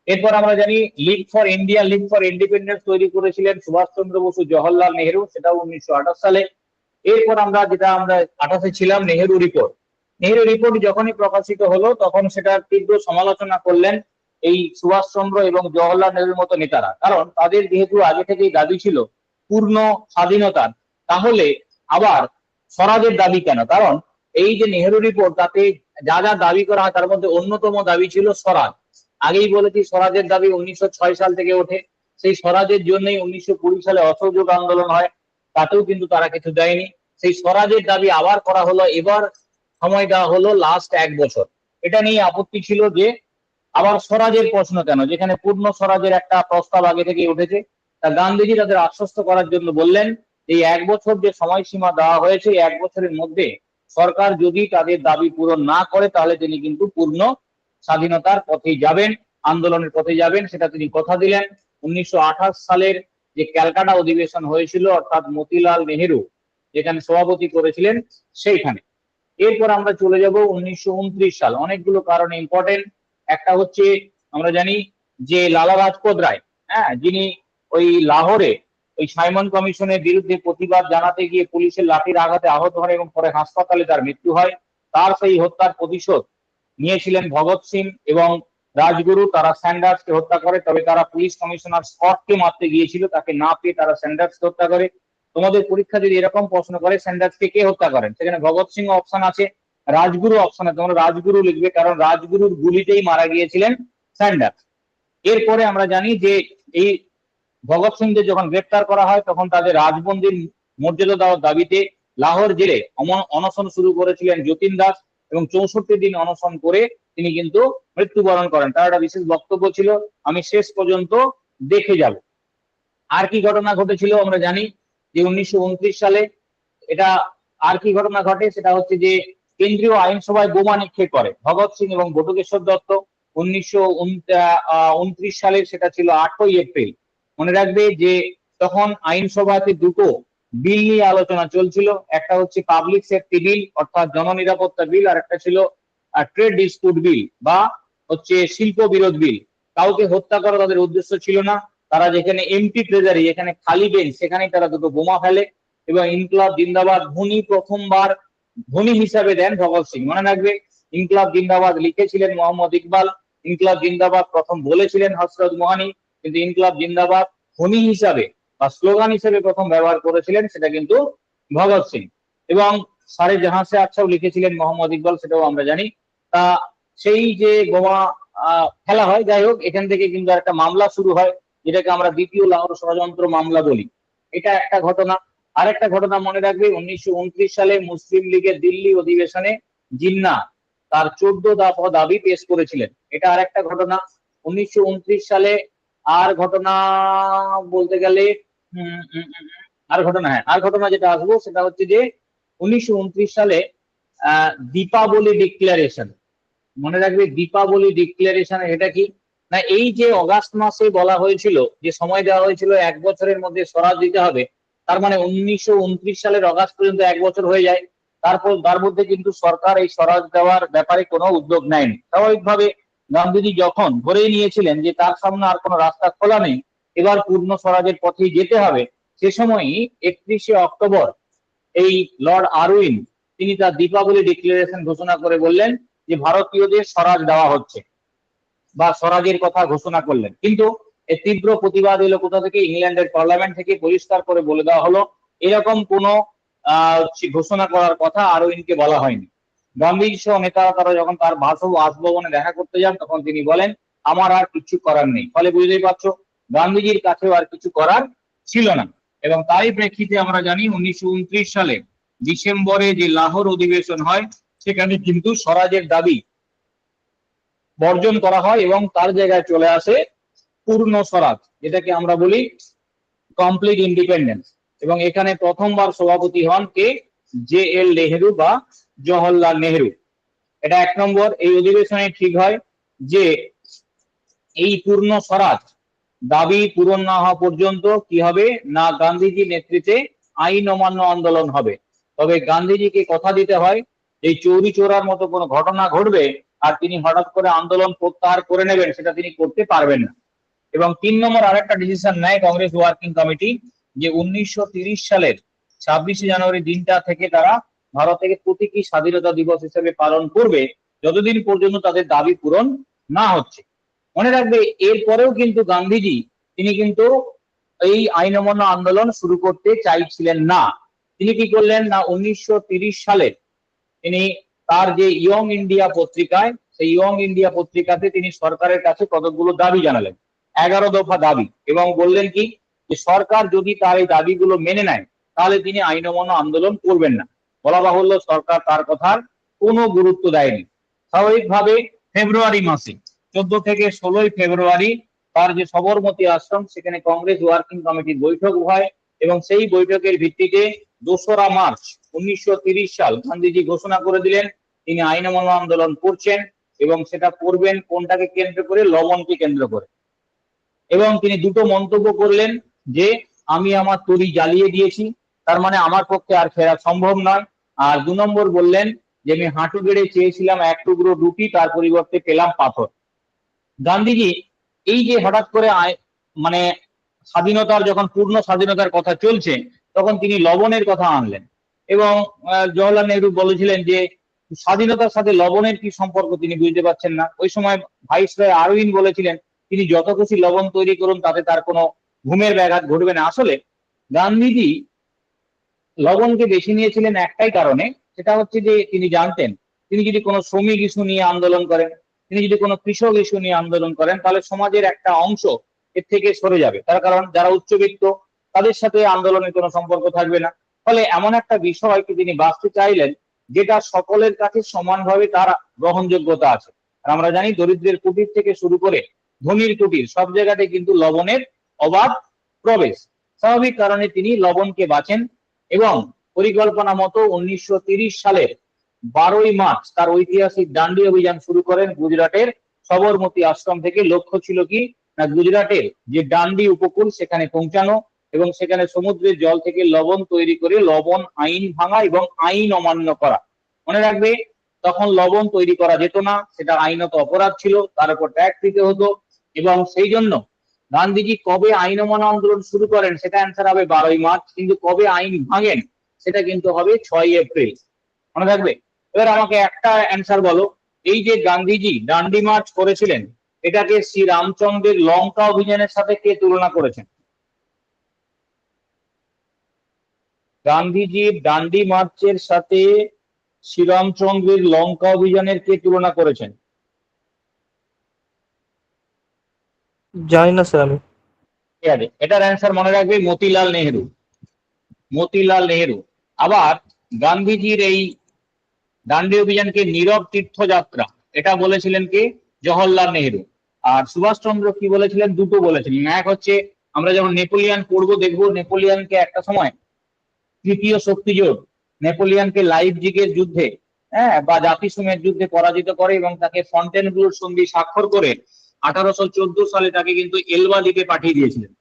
Speaker 2: এরপর আমরা জানি league for India, league for independence তৈরি করেছিলেন সুভাষচন্দ্র বসু, জওহরলাল নেহেরু, সেটাও 1928 সালে। এরপর আমরা 28-এ ছিলাম নেহেরু রিপোর্ট। নেহেরু রিপোর্ট যখনই প্রকাশিত হলো তখন সেটার তীব্র সমালোচনা করলেন এই সুভাষচন্দ্র এবং জওহরলাল নেহরুর মতো নেতারা, কারণ তাদের যেহেতু আগে থেকেই দাবি ছিল পূর্ণ স্বাধীনতার, তাহলে আবার স্বরাজের দাবি কেন? কারণ এই যে নেহেরু রিপোর্ট, তাতে যা যা দাবি করা হয় তার মধ্যে অন্যতম দাবি ছিল স্বরাজ। আগেই বলেছি স্বরাজের দাবি 1906 সাল থেকে ওঠে। সেই স্বরাজের জন্যই 1920 সালে অসহযোগ আন্দোলন হয়, তাতেও কিন্তু তারা কিছু দেয়নি। সেই স্বরাজের দাবি আবার করা হলো, এবার সময় দেওয়া হলো লাস্ট 1 বছর। এটা নিয়ে আপত্তি ছিল যে আবার স্বরাজের প্রশ্ন কেন, যেখানে পূর্ণ স্বরাজের একটা প্রস্তাব আগে থেকেই উঠেছে। তা গান্ধীজি তাদের আশ্বস্ত করার জন্য বললেন এই 1 বছর যে সময়সীমা দেওয়া হয়েছে, 1 বছরের মধ্যে সরকার যদি তাদের দাবি পূরণ না করে তাহলে তিনি কিন্তু পূর্ণ স্বাধীনতার পথে যাবেন, আন্দোলনের পথে যাবেন, সেটা তিনি কথা দিলেন। 1928 সালের যে ক্যালকাটা অধিবেশন হয়েছিল, অর্থাৎ মতিলাল নেহেরু যেখানে সভাপতি করেছিলেন সেইখানে। এরপর আমরা চলে যাব 1929 সাল। অনেকগুলো কারণে ইম্পর্টেন্ট। একটা হচ্ছে আমরা জানি যে লালা লাজপত রায়, যিনি ওই লাহোরে ওই সাইমন কমিশনের বিরুদ্ধে প্রতিবাদ জানাতে গিয়ে পুলিশের লাঠির আঘাতে আহত হন এবং পরে হাসপাতালে তার মৃত্যু হয়। তার সেই হত্যার প্রতিশোধ নিয়েছিলেন ভগৎ সিং এবং রাজগুরু। তারা স্যান্ডার্সকে হত্যা করে, তবে তারা পুলিশ কমিশনার স্কটকে মারতে গিয়েছিল, তাকে না পেয়ে তারা স্যান্ডার্সকে হত্যা করে। তোমাদের পরীক্ষা যদি এরকম প্রশ্ন করে স্যান্ডার্সকে কে হত্যা করেন, সেখানে ভগৎ সিং অপশন আছে, রাজগুরু অপশন আছে, তোমরা রাজগুরু লিখবে, কারণ রাজগুরুর গুলিতেই মারা গিয়েছিলেন স্যান্ডার্স। এরপরে আমরা জানি যে এই ভগৎ সিংদের যখন গ্রেপ্তার করা হয় তখন তাদের রাজবন্দির মর্যাদা দেওয়ার দাবিতে লাহোর জেলে অনশন শুরু করেছিলেন যতীন দাস এবং 64 দিন অনশন করে তিনি কিন্তু মৃত্যুবরণ করেন। তার একটা বিশেষ বক্তব্য ছিল, আমি শেষ পর্যন্ত দেখে যাব। আর কি ঘটনা ঘটেছিল আমরা জানি যে 1929 সালে এটা আর কি ঘটনা ঘটে, সেটা হচ্ছে যে কেন্দ্রীয় আইনসভায় বোমা নিক্ষেপ করে ভগৎ সিং এবং বটুকেশ্বর দত্ত। 1929 সালে সেটা ছিল 8ই এপ্রিল। মনে রাখবে যে তখন আইনসভাতে দুটো বিল নিয়ে আলোচনা চলছিল, একটা হচ্ছে পাবলিক সেফটি বিল অর্থাৎ জননিরাপত্তা বিল, আর একটা ছিল ট্রেড ডিসপিউট বিল বা হচ্ছে শিল্প বিরোধ বিল। কাউকে হত্যা করা তাদের উদ্দেশ্য ছিল না, তারা যেখানে এমপি ট্রেজারি, যেখানে খালি বেঞ্চ, সেখানেই তারা দুটো বোমা ফেলে এবং ইনকলাব জিন্দাবাদ ধ্বনি প্রথমবার ধ্বনি হিসাবে দেন ভগৎ সিং। মনে রাখবে ইনকলাব জিন্দাবাদ লিখেছিলেন মোহাম্মদ ইকবাল, ইনকলাব জিন্দাবাদ প্রথম বলেছিলেন হযরত মোহানি, কিন্তু ইনকলাব জিন্দাবাদ ধ্বনি হিসাবে বা স্লোগান হিসেবে প্রথম ব্যবহার করেছিলেন সেটা কিন্তু ভগৎ সিং। এবং সারে জাহাঁ সে আচ্ছাও লিখেছিলেন মোহাম্মদ ইকবাল, সেটাও আমরা জানি। তা সেই যে বোমা ফেলা হয়, যাই হোক, এখান থেকে কিন্তু একটা মামলা শুরু হয়, যেটাকে আমরা দ্বিতীয় লাহোর ষড়যন্ত্র মামলা বলি। এটা একটা ঘটনা। আরেকটা ঘটনা মনে রাখবে, 1929 সালে মুসলিম লীগের দিল্লি অধিবেশনে জিন্নাহ তার 14 দফা দাবি পেশ করেছিলেন, এটা আরেকটা ঘটনা। 1929 সালে আর ঘটনা বলতে গেলে আর ঘটনা যেটা আসবো সেটা হচ্ছে যে 1929 সালে দীপাবলি ডিক্লারেশন। মনে রাখবে দীপাবলি ডিক্লারেশন এটা কি না, এই যে অগাস্ট মাসে বলা হয়েছিল যে সময় দেওয়া হয়েছিল 1 বছরের মধ্যে স্বরাজ দিতে হবে, তার মানে 1929 সালের অগাস্ট পর্যন্ত 1 বছর হয়ে যায়। তারপর তার মধ্যে কিন্তু সরকার এই স্বরাজ দেওয়ার ব্যাপারে কোনো উদ্যোগ নেয়নি। স্বাভাবিকভাবে গান্ধীজি যখন ধরেই নিয়েছিলেন যে তার সামনে আর কোনো রাস্তা খোলা নেই, এবার পূর্ণ স্বরাজের পথে যেতে হবে, সে সময়ই 31শে অক্টোবর এই লর্ড আরউইন তিনি তার দীপাবলি ডিক্লারেশন ঘোষণা করে বললেন যে ভারতীয়দের স্বরাজ দেওয়া হচ্ছে বা স্বরাজের কথা ঘোষণা করলেন। কিন্তু এর তীব্র প্রতিবাদ এলো কোথা থেকে? ইংল্যান্ডের পার্লামেন্ট থেকে পরিষ্কার করে বলে দেওয়া হলো এরকম কোনো ঘোষণা করার কথা আরউইনকে বলা হয়নি। গান্ধীজি সহ নেতারা তারা যখন তার বাসভবনে দেখা করতে যান তখন তিনি বলেন আমার আর কিছু করার নেই। ফলে বুঝতেই পারছো গান্ধীজির কাছেও আর কিছু করার ছিল না। এবং তাই প্রেক্ষিতে আমরা জানি 1929 সালে ডিসেম্বরে যে লাহোর অধিবেশন হয় সেখানে কিন্তু স্বরাজের দাবি বর্জন করা হয় এবং তার জায়গায় চলে আসে পূর্ণ স্বরাজ, যেটাকে আমরা বলি কমপ্লিট ইন্ডিপেন্ডেন্স। এবং এখানে প্রথমবার সভাপতি হন কে? JL নেহেরু বা জওহরলাল নেহেরু। এটা 1 নম্বর। এই অধিবেশনে ঠিক হয় যে এই পূর্ণ স্বরাজ দাবি পূরণ না হওয়া পর্যন্ত কি হবে না, গান্ধীজির নেতৃত্বে আইন অমান্য আন্দোলন হবে। তবে গান্ধীজিকে কথা দিতে হয় এই চৌরি চোরার মতো কোনো ঘটনা ঘটবে আর তিনি হঠাৎ করে আন্দোলন প্রত্যাহার করে নেবেন, সেটা তিনি করতে পারবেন না। এবং 3 নম্বর আরেকটা ডিসিশন নেয় কংগ্রেস ওয়ার্কিং কমিটি যে 1930 সালের 26শে জানুয়ারি দিনটা থেকে তারা ভারতের প্রতীকী স্বাধীনতা দিবস হিসেবে পালন করবে, যতদিন পর্যন্ত তাদের দাবি পূরণ না হচ্ছে। মনে রাখবে এরপরেও কিন্তু গান্ধীজি তিনি কিন্তু এই আইন অমান্য আন্দোলন শুরু করতে চাইছিলেন না। তিনি কি করলেন না 1930 সালে তিনি তার যে ইয়ং ইন্ডিয়া পত্রিকায়, সেই ইয়ং ইন্ডিয়া পত্রিকাতে তিনি সরকারের কাছে কতগুলো দাবি জানালেন, 11 দফা দাবি, এবং বললেন কি যে সরকার যদি তার এই দাবিগুলো মেনে নেয় তাহলে তিনি আইন অমান্য আন্দোলন করবেন না। বলা বাহুল্য সরকার তার কথার কোনো গুরুত্ব দেয়নি। স্বাভাবিকভাবে ফেব্রুয়ারি মাসে 14 থেকে 16 ফেব্রুয়ারি তার যে সবরমতী আশ্রম সেখানে কংগ্রেস ওয়ার্কিং কমিটির বৈঠক হয়, এবং সেই বৈঠকের ভিত্তিতে 2রা মার্চ 1930 সাল গান্ধীজি ঘোষণা করে দিলেন তিনি আইন অমান্য আন্দোলন করছেন, এবং সেটা করবেন কোনটাকে কেন্দ্র করে, লবণকে কেন্দ্র করে। এবং তিনি দুটো মন্তব্য করলেন যে আমি আমার তরি জ্বালিয়ে দিয়েছি, তার মানে আমার পক্ষে আর ফেরা সম্ভব নয়। আর 2 নম্বর বললেন যে আমি হাঁটু গেড়ে চেয়েছিলাম এক টুকরো রুটি, তার পরিবর্তে পেলাম পাথর। গান্ধীজি এই যে হঠাৎ করে মানে স্বাধীনতার, যখন পূর্ণ স্বাধীনতার কথা চলছে তখন তিনি লবণের কথা আনলেন, এবং জওহরলাল নেহরু বলেছিলেন যে স্বাধীনতার সাথে লবণের কি সম্পর্ক তিনি বুঝতে পারছেন না। ওই সময় ভাইসরয় আরউইন বলেছিলেন তিনি যত খুশি লবণ তৈরি করুন তাতে তার কোনো ঘুমের ব্যাঘাত ঘটবে না। আসলে গান্ধীজি লবণকে বেছে নিয়েছিলেন একটাই কারণে, সেটা হচ্ছে যে তিনি জানতেন তিনি যদি কোনো শ্রমিক ইস্যু নিয়ে আন্দোলন করেন, তিনি যদি কোনো কৃষক ইস্যু নিয়ে আন্দোলন করেন, তাহলে সমাজের একটা অংশ এর থেকে সরে যাবে। তার কারণ যারা উচ্চবিত্ত তাদের সাথে আন্দোলনের কোনো সম্পর্ক থাকবে না। ফলে এমন একটা বিষয়কে তিনি বাঁচতে চাইলেন যেটা সকলের কাছে সমানভাবে তার গ্রহণযোগ্যতা আছে। আর আমরা জানি দরিদ্রের কুটির থেকে শুরু করে ধনীর কুটির সব জায়গাতে কিন্তু লবণের অবাধ প্রবেশ। স্বাভাবিক কারণে তিনি লবণকে বাঁচেন, এবং পরিকল্পনা মতো 1930 সালের 12ই মার্চ তার ঐতিহাসিক ডান্ডি অভিযান শুরু করেন গুজরাটের সবরমতী আশ্রম থেকে। লক্ষ্য ছিল কি না গুজরাটের যে ডান্ডি উপকূল সেখানে পৌঁছানো, এবং সেখানে সমুদ্রের জল থেকে লবণ তৈরি করে লবণ আইন ভাঙা এবং আইন অমান্য করা। মনে রাখবে তখন লবণ তৈরি করা যেত না, সেটা আইনত অপরাধ ছিল, তার উপর ট্যাক্স দিতে হতো। এবং সেই জন্য গান্ধীজি কবে আইন অমান্য আন্দোলন শুরু করেন সেটা অ্যান্সার হবে 12ই মার্চ, কিন্তু কবে আইন ভাঙেন সেটা কিন্তু হবে 6ই এপ্রিল। মনে থাকবে। এবার আমাকে একটা অ্যান্সার বলো, এই যে গান্ধীজি ডান্ডি মার্চ করেছিলেন এটাকে শ্রী রামচন্দ্রের লঙ্কা অভিযানের সাথে কে তুলনা করেছেন? গান্ধীজির ডান্ডি মার্চের সাথে শ্রীরামচন্দ্রের লঙ্কা অভিযানের কে তুলনা করেছেন?
Speaker 3: জানি না স্যার আমি।
Speaker 2: এটার অ্যান্সার মনে রাখবে মতিলাল নেহেরু। মতিলাল নেহেরু। আবার গান্ধীজির এই ডান্ডি অভিযানকে নীরব তীর্থযাত্রা এটা বলেছিলেন কে? জওহরলাল নেহেরু। আর সুভাষচন্দ্র কি বলেছিলেন? দুটো বলেছিলেন। এক হচ্ছে আমরা যখন নেপোলিয়ান পড়বো দেখবো নেপোলিয়ানকে একটা সময় তৃতীয় শক্তি জোট নেপোলিয়ানকে লাইপজিগের যুদ্ধে বা জাতিসংঘের যুদ্ধে পরাজিত করে, এবং তাকে ফন্টেনব্লুর সন্ধি স্বাক্ষর করে 1814 সালে তাকে কিন্তু এলবা দ্বীপে পাঠিয়ে দিয়েছিলেন।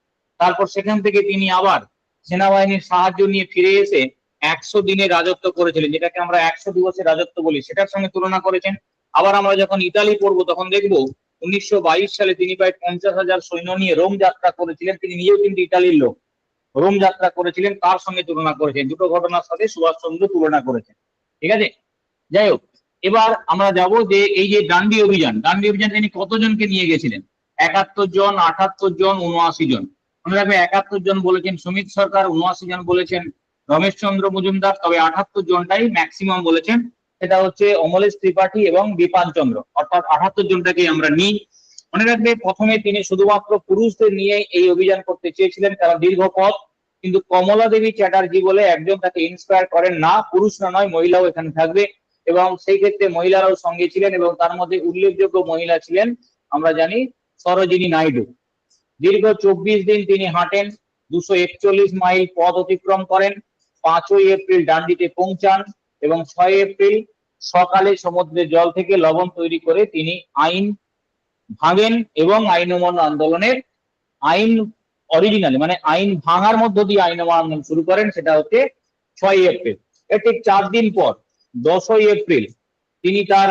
Speaker 2: তারপর সেখান থেকে তিনি আবার সেনাবাহিনীর সাহায্য নিয়ে ফিরে এসে 100 দিনের রাজত্ব করেছিলেন, যেটাকে আমরা 100 দিবসের রাজত্ব বলি, সেটার সঙ্গে তুলনা করেছেন। আবার আমরা যখন ইতালি পড়বো তখন দেখবো 1922 সালে তিনি প্রায় 50,000 সৈন্য নিয়ে রোম যাত্রা করেছিলেন। তিনি নিজেও কিন্তু ইতালির লোক, রোম যাত্রা করেছিলেন, তার সঙ্গে তুলনা করেছেন। দুটো ঘটনার সাথে সুভাষচন্দ্র তুলনা করেছেন। ঠিক আছে, যাই হোক, এবার আমরা যাব যে এই যে ডান্ডি অভিযান তিনি কতজনকে নিয়ে গেছিলেন? 71 জন, 78 জন, 79 জন। মনে রাখবে 71 জন বলেছেন সুমিত সরকার, 79 জন বলেছেন রমেশচন্দ্র মজুমদার, তবে 78 জনটাই ম্যাক্সিমাম বলেছেন, সেটা হচ্ছে অমলেশ ত্রিপাঠী এবং বিপান চন্দ্র, অর্থাৎ 78 জনটাকে আমরা নিই। মনে রাখবে প্রথমে তিনি শুধুমাত্র পুরুষদের নিয়ে এই অভিযান করতে চেয়েছিলেন, কারণ দীর্ঘ পথ। কিন্তু কমলা দেবী চ্যাটার্জি বলে একজন তাকে ইন্সপায়ার করেন, না পুরুষরা নয় মহিলাও এখানে থাকবে, এবং সেই ক্ষেত্রে মহিলারাও সঙ্গে ছিলেন, এবং তার মধ্যে উল্লেখযোগ্য মহিলা ছিলেন আমরা জানি সরোজিনী নাইডু। দীর্ঘ 24 দিন তিনি হাঁটেন, 241 মাইল পথ অতিক্রম করেন, 5ই এপ্রিল ডান্ডিতে পৌঁছান, এবং 6 এপ্রিল সকালে সমুদ্রের জল থেকে লবণ তৈরি করে তিনি আইন ভাঙেন, এবং আইন অমান্য আন্দোলনের আইন অরিজিনালি মানে আইন ভাঙার মধ্য দিয়ে আইন অমান্য আন্দোলন শুরু করেন, সেটা হচ্ছে 6ই এপ্রিল। এর ঠিক 4 দিন পর 10ই এপ্রিল তিনি তার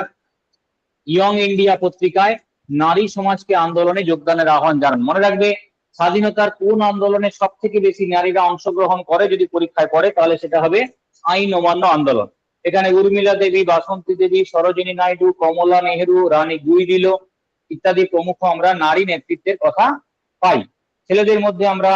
Speaker 2: ইয়ং ইন্ডিয়া পত্রিকায় নারী সমাজকে আন্দোলনে যোগদানের আহ্বান জানান। মনে রাখবে স্বাধীনতার কোন আন্দোলনে সব থেকে বেশি নারীরা অংশগ্রহণ করে যদি পরীক্ষায় পড়ে, তাহলে সেটা হবে আইন অমান্য আন্দোলন। এখানে উর্মিলা দেবী, বাসন্তী দেবী, সরোজিনী নাইডু, কমলা নেহেরু, রানী গুইদিলো ইত্যাদি প্রমুখ আমরা নারী নেতৃত্বের কথা পাই। ছেলেদের মধ্যে আমরা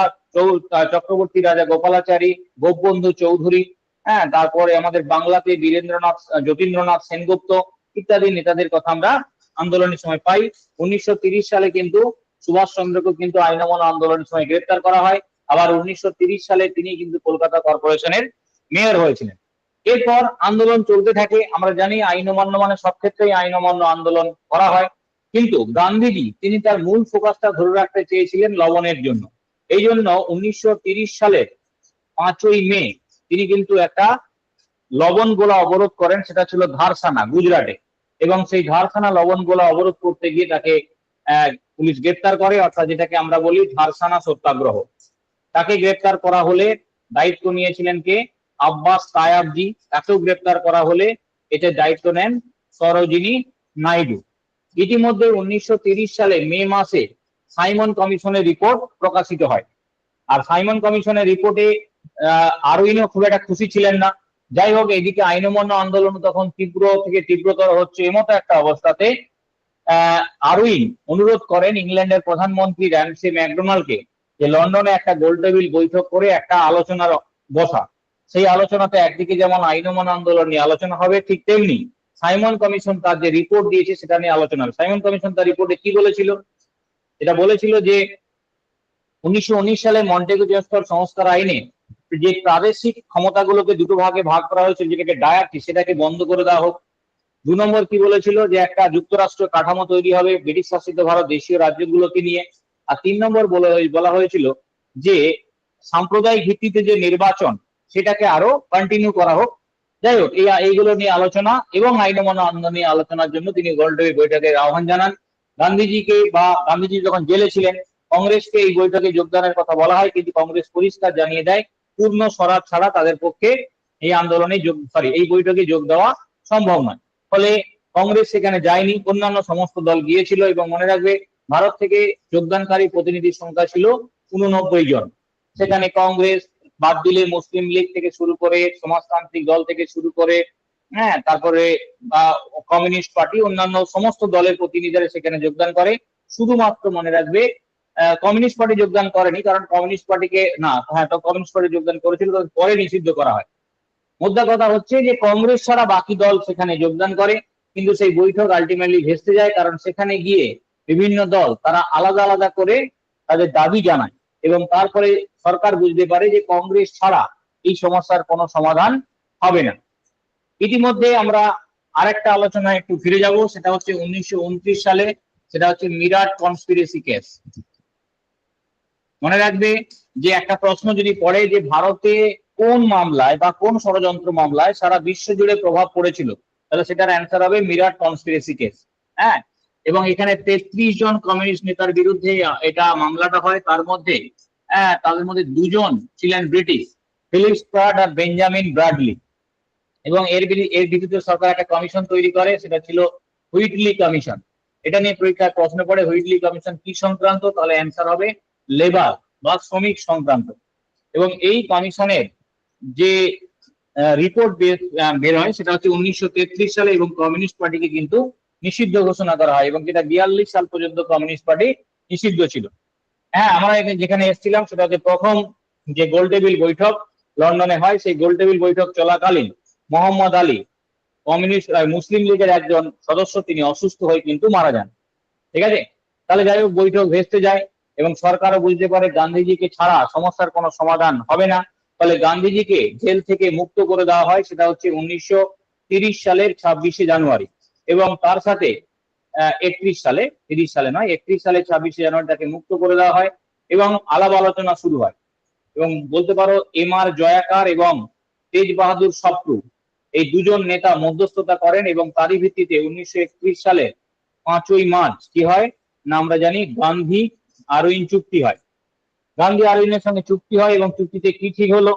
Speaker 2: চক্রবর্তী রাজা গোপালাচারী, গোপবন্ধু চৌধুরী, হ্যাঁ, তারপরে আমাদের বাংলাতে বীরেন্দ্রনাথ যতীন্দ্রনাথ সেনগুপ্ত ইত্যাদি নেতাদের কথা আমরা আন্দোলনের সময় পাই। 1930 সালে কিন্তু সুভাষ চন্দ্রকে কিন্তু আইন অমান্য আন্দোলনের সময় গ্রেপ্তার করা হয়। আবার 1930 সালে তিনি কিন্তু কলকাতা কর্পোরেশনের মেয়র হয়েছিলেন। এরপর আন্দোলন চলতে থাকে। আমরা জানি আইন অমান্য মানে সব ক্ষেত্রেই আইন অমান্য আন্দোলন করা হয়, কিন্তু গান্ধীজি তিনি তার মূল ফোকাসটা ধরে রাখতে চেয়েছিলেন লবণের জন্য। এই জন্য 1930 সালের 5ই মে তিনি কিন্তু একটা লবণ গোলা অবরোধ করেন, সেটা ছিল ধারসানা, গুজরাটে। এবং সেই ধারসানা লবণ গোলা অবরোধ করতে গিয়ে তাকে পুলিশ গ্রেপ্তার করে, অর্থাৎ যেটাকে আমরা বলি ধারসানা সত্যাগ্রহ। তাকে গ্রেপ্তার করা হলে দায়িত্ব নিয়েছিলেন কে? আব্বাস তায়াবজি। তাকেও গ্রেপ্তার করা হলে এটার দায়িত্ব নেন সরোজিনী নাইডু। ইতিমধ্যে 1930 সালে মে মাসে সাইমন কমিশনের রিপোর্ট প্রকাশিত হয়। আর সাইমন কমিশনের রিপোর্টে আরউইনও খুব একটা খুশি ছিলেন না। যাই হোক, এদিকে আইন অমান্য আন্দোলন তখন তীব্র থেকে তীব্রতর হচ্ছে, এমতো একটা অবস্থাতে আরউইন অনুরোধ করেন ইংল্যান্ডের প্রধানমন্ত্রী র্যামসে ম্যাকডোনাল্ডকে যে লন্ডনে একটা গোলটেবিল বৈঠক করে একটা আলোচনার বসা। সেই আলোচনাতে একদিকে যেমন আইন অমান্য আন্দোলন নিয়ে আলোচনা হবে, ঠিক তেমনি সাইমন কমিশন তার যে রিপোর্ট দিয়েছে সেটা নিয়ে আলোচনা হবে। সাইমন কমিশন তার রিপোর্টে কি বলেছিল? এটা বলেছিল যে 1919 সালে মন্টেগু জেনস্টার সংস্কার আইনে যে প্রাদেশিক ক্ষমতাগুলোকে দুটো ভাগে ভাগ করা হয়েছিল, যেটাকে ডায়ার্কি, সেটাকে বন্ধ করে দেওয়া হোক। 2 নম্বর কি বলেছিল? যে একটা যুক্তরাষ্ট্র কাঠামো তৈরি হবে ব্রিটিশ শাসিত ভারত দেশীয় রাজ্যগুলোকে নিয়ে। আর 3 নম্বর বলা হয়েছিল যে সাম্প্রদায়িক ভিত্তিতে যে নির্বাচন সেটাকে আরো কন্টিনিউ করা হোক। যাই হোক, এইগুলো নিয়ে আলোচনা এবং আইন অমান্য আন্দোলন নিয়ে আলোচনার জন্য তিনি গোলটেবিল বৈঠকের আহ্বান জানান গান্ধীজিকে। বা গান্ধীজি যখন জেলে ছিলেন, কংগ্রেসকে এই বৈঠকে যোগদানের কথা বলা হয়, কিন্তু কংগ্রেস পরিষ্কার জানিয়ে দেয় পূর্ণ স্বরাজ ছাড়া তাদের পক্ষে এই আন্দোলনে এই বৈঠকে যোগ দেওয়া সম্ভব নয়। ফলে কংগ্রেস সেখানে যায়নি, অন্যান্য সমস্ত দল গিয়েছিল। এবং মনে রাখবে, ভারত থেকে যোগদানকারী প্রতিনিধির সংখ্যা ছিল 89 জন। সেখানে কংগ্রেস বাদ দিলে মুসলিম লীগ থেকে শুরু করে, সমাজতান্ত্রিক দল থেকে শুরু করে, হ্যাঁ, তারপরে কমিউনিস্ট পার্টি, অন্যান্য সমস্ত দলের প্রতিনিধিরা সেখানে যোগদান করে। শুধুমাত্র মনে রাখবে কমিউনিস্ট পার্টি যোগদান করেনি, কারণ কমিউনিস্ট পার্টিকে কমিউনিস্ট পার্টি যোগদান করেছিল, পরে নিষিদ্ধ করা হয়। মোদ্দা কথা হচ্ছে যে কংগ্রেস ছাড়া বাকি দল সেখানে যোগদান করে, কিন্তু সেই বৈঠক আলটিমেটলি ভেস্তে যায়, কারণ সেখানে গিয়ে বিভিন্ন দল তারা আলাদা আলাদা করে তাদের দাবি জানায়। এবং তারপরে সরকার বুঝতে পারে যে কংগ্রেস ছাড়া এই সমস্যার কোনো সমাধান হবে না। ইতিমধ্যে আমরা আরেকটা আলোচনায় একটু ফিরে যাব, সেটা হচ্ছে 1929 সালে, সেটা হচ্ছে মিরাট কনস্পিরেসি কেস। মনে রাখবে যে একটা প্রশ্ন যদি পড়ে যে ভারতে কোন মামলায় বা কোন ষড়যন্ত্র মামলায় সারা বিশ্ব জুড়ে প্রভাব পড়েছিল, তাহলে সেটার অ্যান্সার হবে মিরাট কনস্পিরেসি কেস। হ্যাঁ, এবং এখানে 33 জন কমিউনিস্ট নেতার বিরুদ্ধে এটা মামলাটা হয়। তাদের মধ্যে 2 জন ছিলেন ব্রিটিশ, ফিলিপ স্প্রাট আর বেঞ্জামিন ব্রাডলি। এবং এর বিরুদ্ধে সরকার একটা কমিশন তৈরি করে, সেটা ছিল হুইটলি কমিশন। এটা নিয়ে পরীক্ষায় প্রশ্ন পড়ে, হুইটলি কমিশন কি সংক্রান্ত, তাহলে অ্যান্সার হবে লেবার বা শ্রমিক সংক্রান্ত। এবং এই কমিশনের যে রিপোর্ট বের হয় সেটা হচ্ছে 1933 সালে, এবং কমিউনিস্ট পার্টিকে কিন্তু নিষিদ্ধ ঘোষণা করা হয়, এবং যেটা 42 সাল পর্যন্ত কমিউনিস্ট পার্টি নিষিদ্ধ ছিল। হ্যাঁ, আমরা যেখানে এসেছিলাম সেটা হচ্ছে প্রথম যে গোলটেবিল বৈঠক লন্ডনে হয়। সেই গোলটেবিল বৈঠক চলাকালীন মোহাম্মদ আলী, মুসলিম লীগের একজন সদস্য, তিনি অসুস্থ হয়ে কিন্তু মারা যান। ঠিক আছে, তাহলে যাই হোক, বৈঠক ভেস্তে যায় এবং সরকারও বুঝতে পারে গান্ধীজিকে ছাড়া সমস্যার কোনো সমাধান হবে না। ফলে গান্ধীজিকে জেল থেকে মুক্ত করে দেওয়া হয়, সেটা হচ্ছে 1930 সালের 26শে জানুয়ারি। এবং তার সাথে 31 সালে 26শে জানুয়ারি তাকে মুক্ত করে দেওয়া হয় এবং আলাপ আলোচনা শুরু হয়। এবং বলতে পারো এম.আর. জয়াকার এবং তেজ বাহাদুর সপ্রু, এই 2 জন নেতা মধ্যস্থতা করেন, এবং তারই ভিত্তিতে 1931 সালে 5ই মার্চ কি হয় না, আমরা জানি গান্ধী আরউইন চুক্তি হয়। গান্ধী আরউইনের সঙ্গে চুক্তি হয়, এবং চুক্তিতে কি ঠিক হলো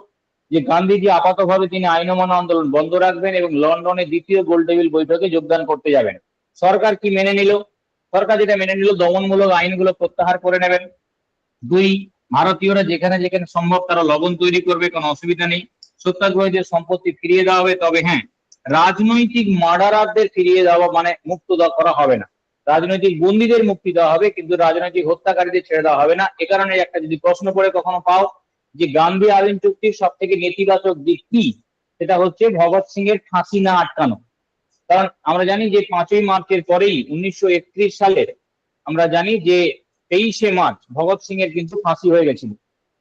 Speaker 2: যে গান্ধীজি আপাতভাবে তিনি আইন অমান্য আন্দোলন বন্ধ রাখবেন এবং লন্ডনে দ্বিতীয় গোলটেবিল বৈঠকে যোগদান করতে যাবেন। সরকার কি মেনে নিল? সরকার যেটা মেনে নিল, দমনমূলক আইনগুলো প্রত্যাহার করে নেবেন। দুই, ভারতীয়রা যেখানে যেখানে সম্ভব তারা লবণ তৈরি করবে, কোনো অসুবিধা নেই। সত্যাগ্রহীদের সম্পত্তি ফিরিয়ে দেওয়া হবে, তবে হ্যাঁ, রাজনৈতিক মার্ডারারদের ফিরিয়ে দেওয়া মানে মুক্ত করা হবে না। রাজনৈতিক বন্দীদের মুক্তি দেওয়া হবে, কিন্তু রাজনৈতিক হত্যাকারীদের ছেড়ে দেওয়া হবে না। এ কারণে একটা যদি প্রশ্ন করে কখনো পাও যে গান্ধী আইন চুক্তির সব থেকে নেতিবাচক দিক কি, সেটা হচ্ছে ভগৎ সিং এর ফাঁসি না আটকানো। কারণ আমরা জানি যে 5ই মার্চের পরেই 1931 সালের আমরা জানি যে 23শে মার্চ ভগৎ সিং এর কিন্তু ফাঁসি হয়ে গেছিল।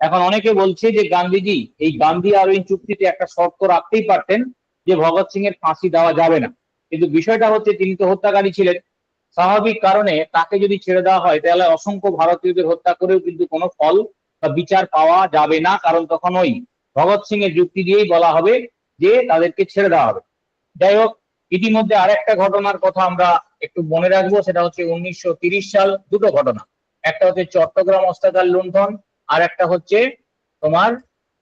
Speaker 2: এখন অনেকে বলছে যে গান্ধীজি এই গান্ধী আইন চুক্তিতে একটা শর্ত রাখতেই পারতেন যে ভগৎ সিং এর ফাঁসি দেওয়া যাবে না, কিন্তু বিষয়টা হচ্ছে তিনি তো হত্যাকারী ছিলেন। স্বাভাবিক কারণে তাকে যদি ছেড়ে দেওয়া হয় তাহলে অসংখ্য ভারতীয়দের হত্যা করেও কিন্তু কোনো ফল বা বিচার পাওয়া যাবে না, কারণ তখন ওই ভগৎ সিং এর যুক্তি দিয়েই বলা হবে যে তাদেরকে ছেড়ে দেওয়া হবে। যাই হোক, ইতিমধ্যে আরেকটা ঘটনার কথা আমরা একটু মনে রাখবো, সেটা হচ্ছে 1930 সাল। দুটো ঘটনা, একটা হচ্ছে চট্টগ্রাম অস্ত্রাগার লুণ্ঠন, আর একটা হচ্ছে তোমার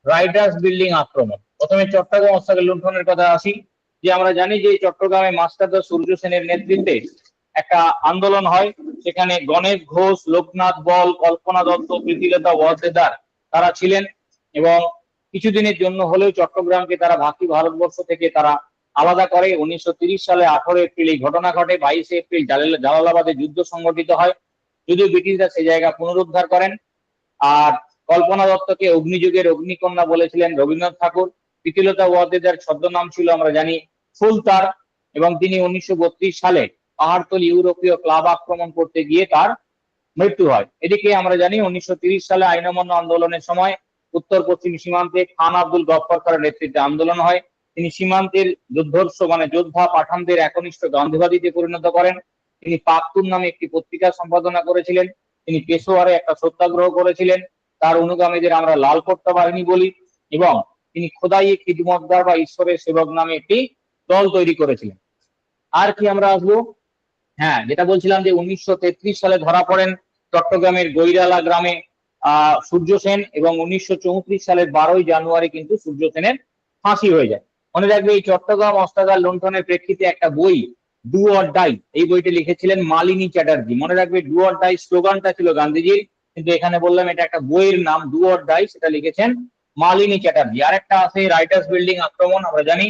Speaker 2: রাইটার্স বিল্ডিং আক্রমণ। প্রথমে চট্টগ্রাম অস্ত্রাগার লুণ্ঠনের কথা আসি। যে আমরা জানি যে চট্টগ্রামে মাস্টারদা সূর্য সেনের নেতৃত্বে একটা আন্দোলন হয়, সেখানে গণেশ ঘোষ, লোকনাথ বল, কল্পনা দত্ত, প্রীতিলতা ওয়াদ্দেদার তারা ছিলেন, এবং কিছুদিনের জন্য হলেও চট্টগ্রামকে তারা বাকি ভারতবর্ষ থেকে তারা আলাদা করে। 1930 সালে 18 এপ্রিল এই ঘটনা ঘটে। 22 এপ্রিল জালালাবাদে যুদ্ধ সংগঠিত হয়, যদিও ব্রিটিশরা সেই জায়গা পুনরুদ্ধার করেন। আর কল্পনা দত্তকে অগ্নিযুগের অগ্নিকন্যা বলেছিলেন রবীন্দ্রনাথ ঠাকুর। প্রীতিলতা ওয়াদ্দেদার ছদ্মনাম ছিল আমরা জানি ফুলতার, এবং তিনি 1932 সালে পাহাড়তলী ইউরোপীয় ক্লাব আক্রমণ করতে গিয়ে তার মৃত্যু হয়। এদিকে আমরা জানি 1930 সালে আইন অমান্য আন্দোলনের সময় উত্তর পশ্চিম সীমান্তে খান আব্দুল গফফর খানের নেতৃত্বে আন্দোলন হয়। তিনি সীমান্তের যুদ্ধর্ষ মানে যোদ্ধা পাঠানদের একনিষ্ঠ গান্ধীবাদীতে পরিণত করেন। তিনি পাখতুন নামে একটি পত্রিকা সম্পাদনা করেছিলেন। তিনি পেশোয়ারে একটা সত্যাগ্রহ করেছিলেন, তার অনুগামীদের আমরা লাল পট্টা বাহিনী বলি, এবং তিনি খোদাই খিদমতগার বা ঈশ্বরের সেবক নামে একটি দল তৈরি করেছিলেন। আর কি আমরা আসবো, হ্যাঁ, যেটা বলছিলাম যে 1933 সালে ধরা পড়েন চট্টগ্রামের গৈরালা গ্রামে সূর্য সেন, এবং 1934 সালের 12ই জানুয়ারি কিন্তু সূর্য সেনের ফাঁসি হয়ে যায়। মনে রাখবে এই চট্টগ্রাম অস্ত্রাগার লুণ্ঠনের প্রেক্ষিতে একটা বই ডু অর ডাই, এই বইটি লিখেছিলেন মালিনী চ্যাটার্জি। মনে রাখবে ডু অর ডাই স্লোগানটা ছিল গান্ধীজির, কিন্তু এখানে বললাম এটা একটা বইয়ের নাম ডু অর ডাই, সেটা লিখেছেন মালিনী চ্যাটার্জি। আর একটা আছে রাইটার্স বিল্ডিং আক্রমণ। আমরা জানি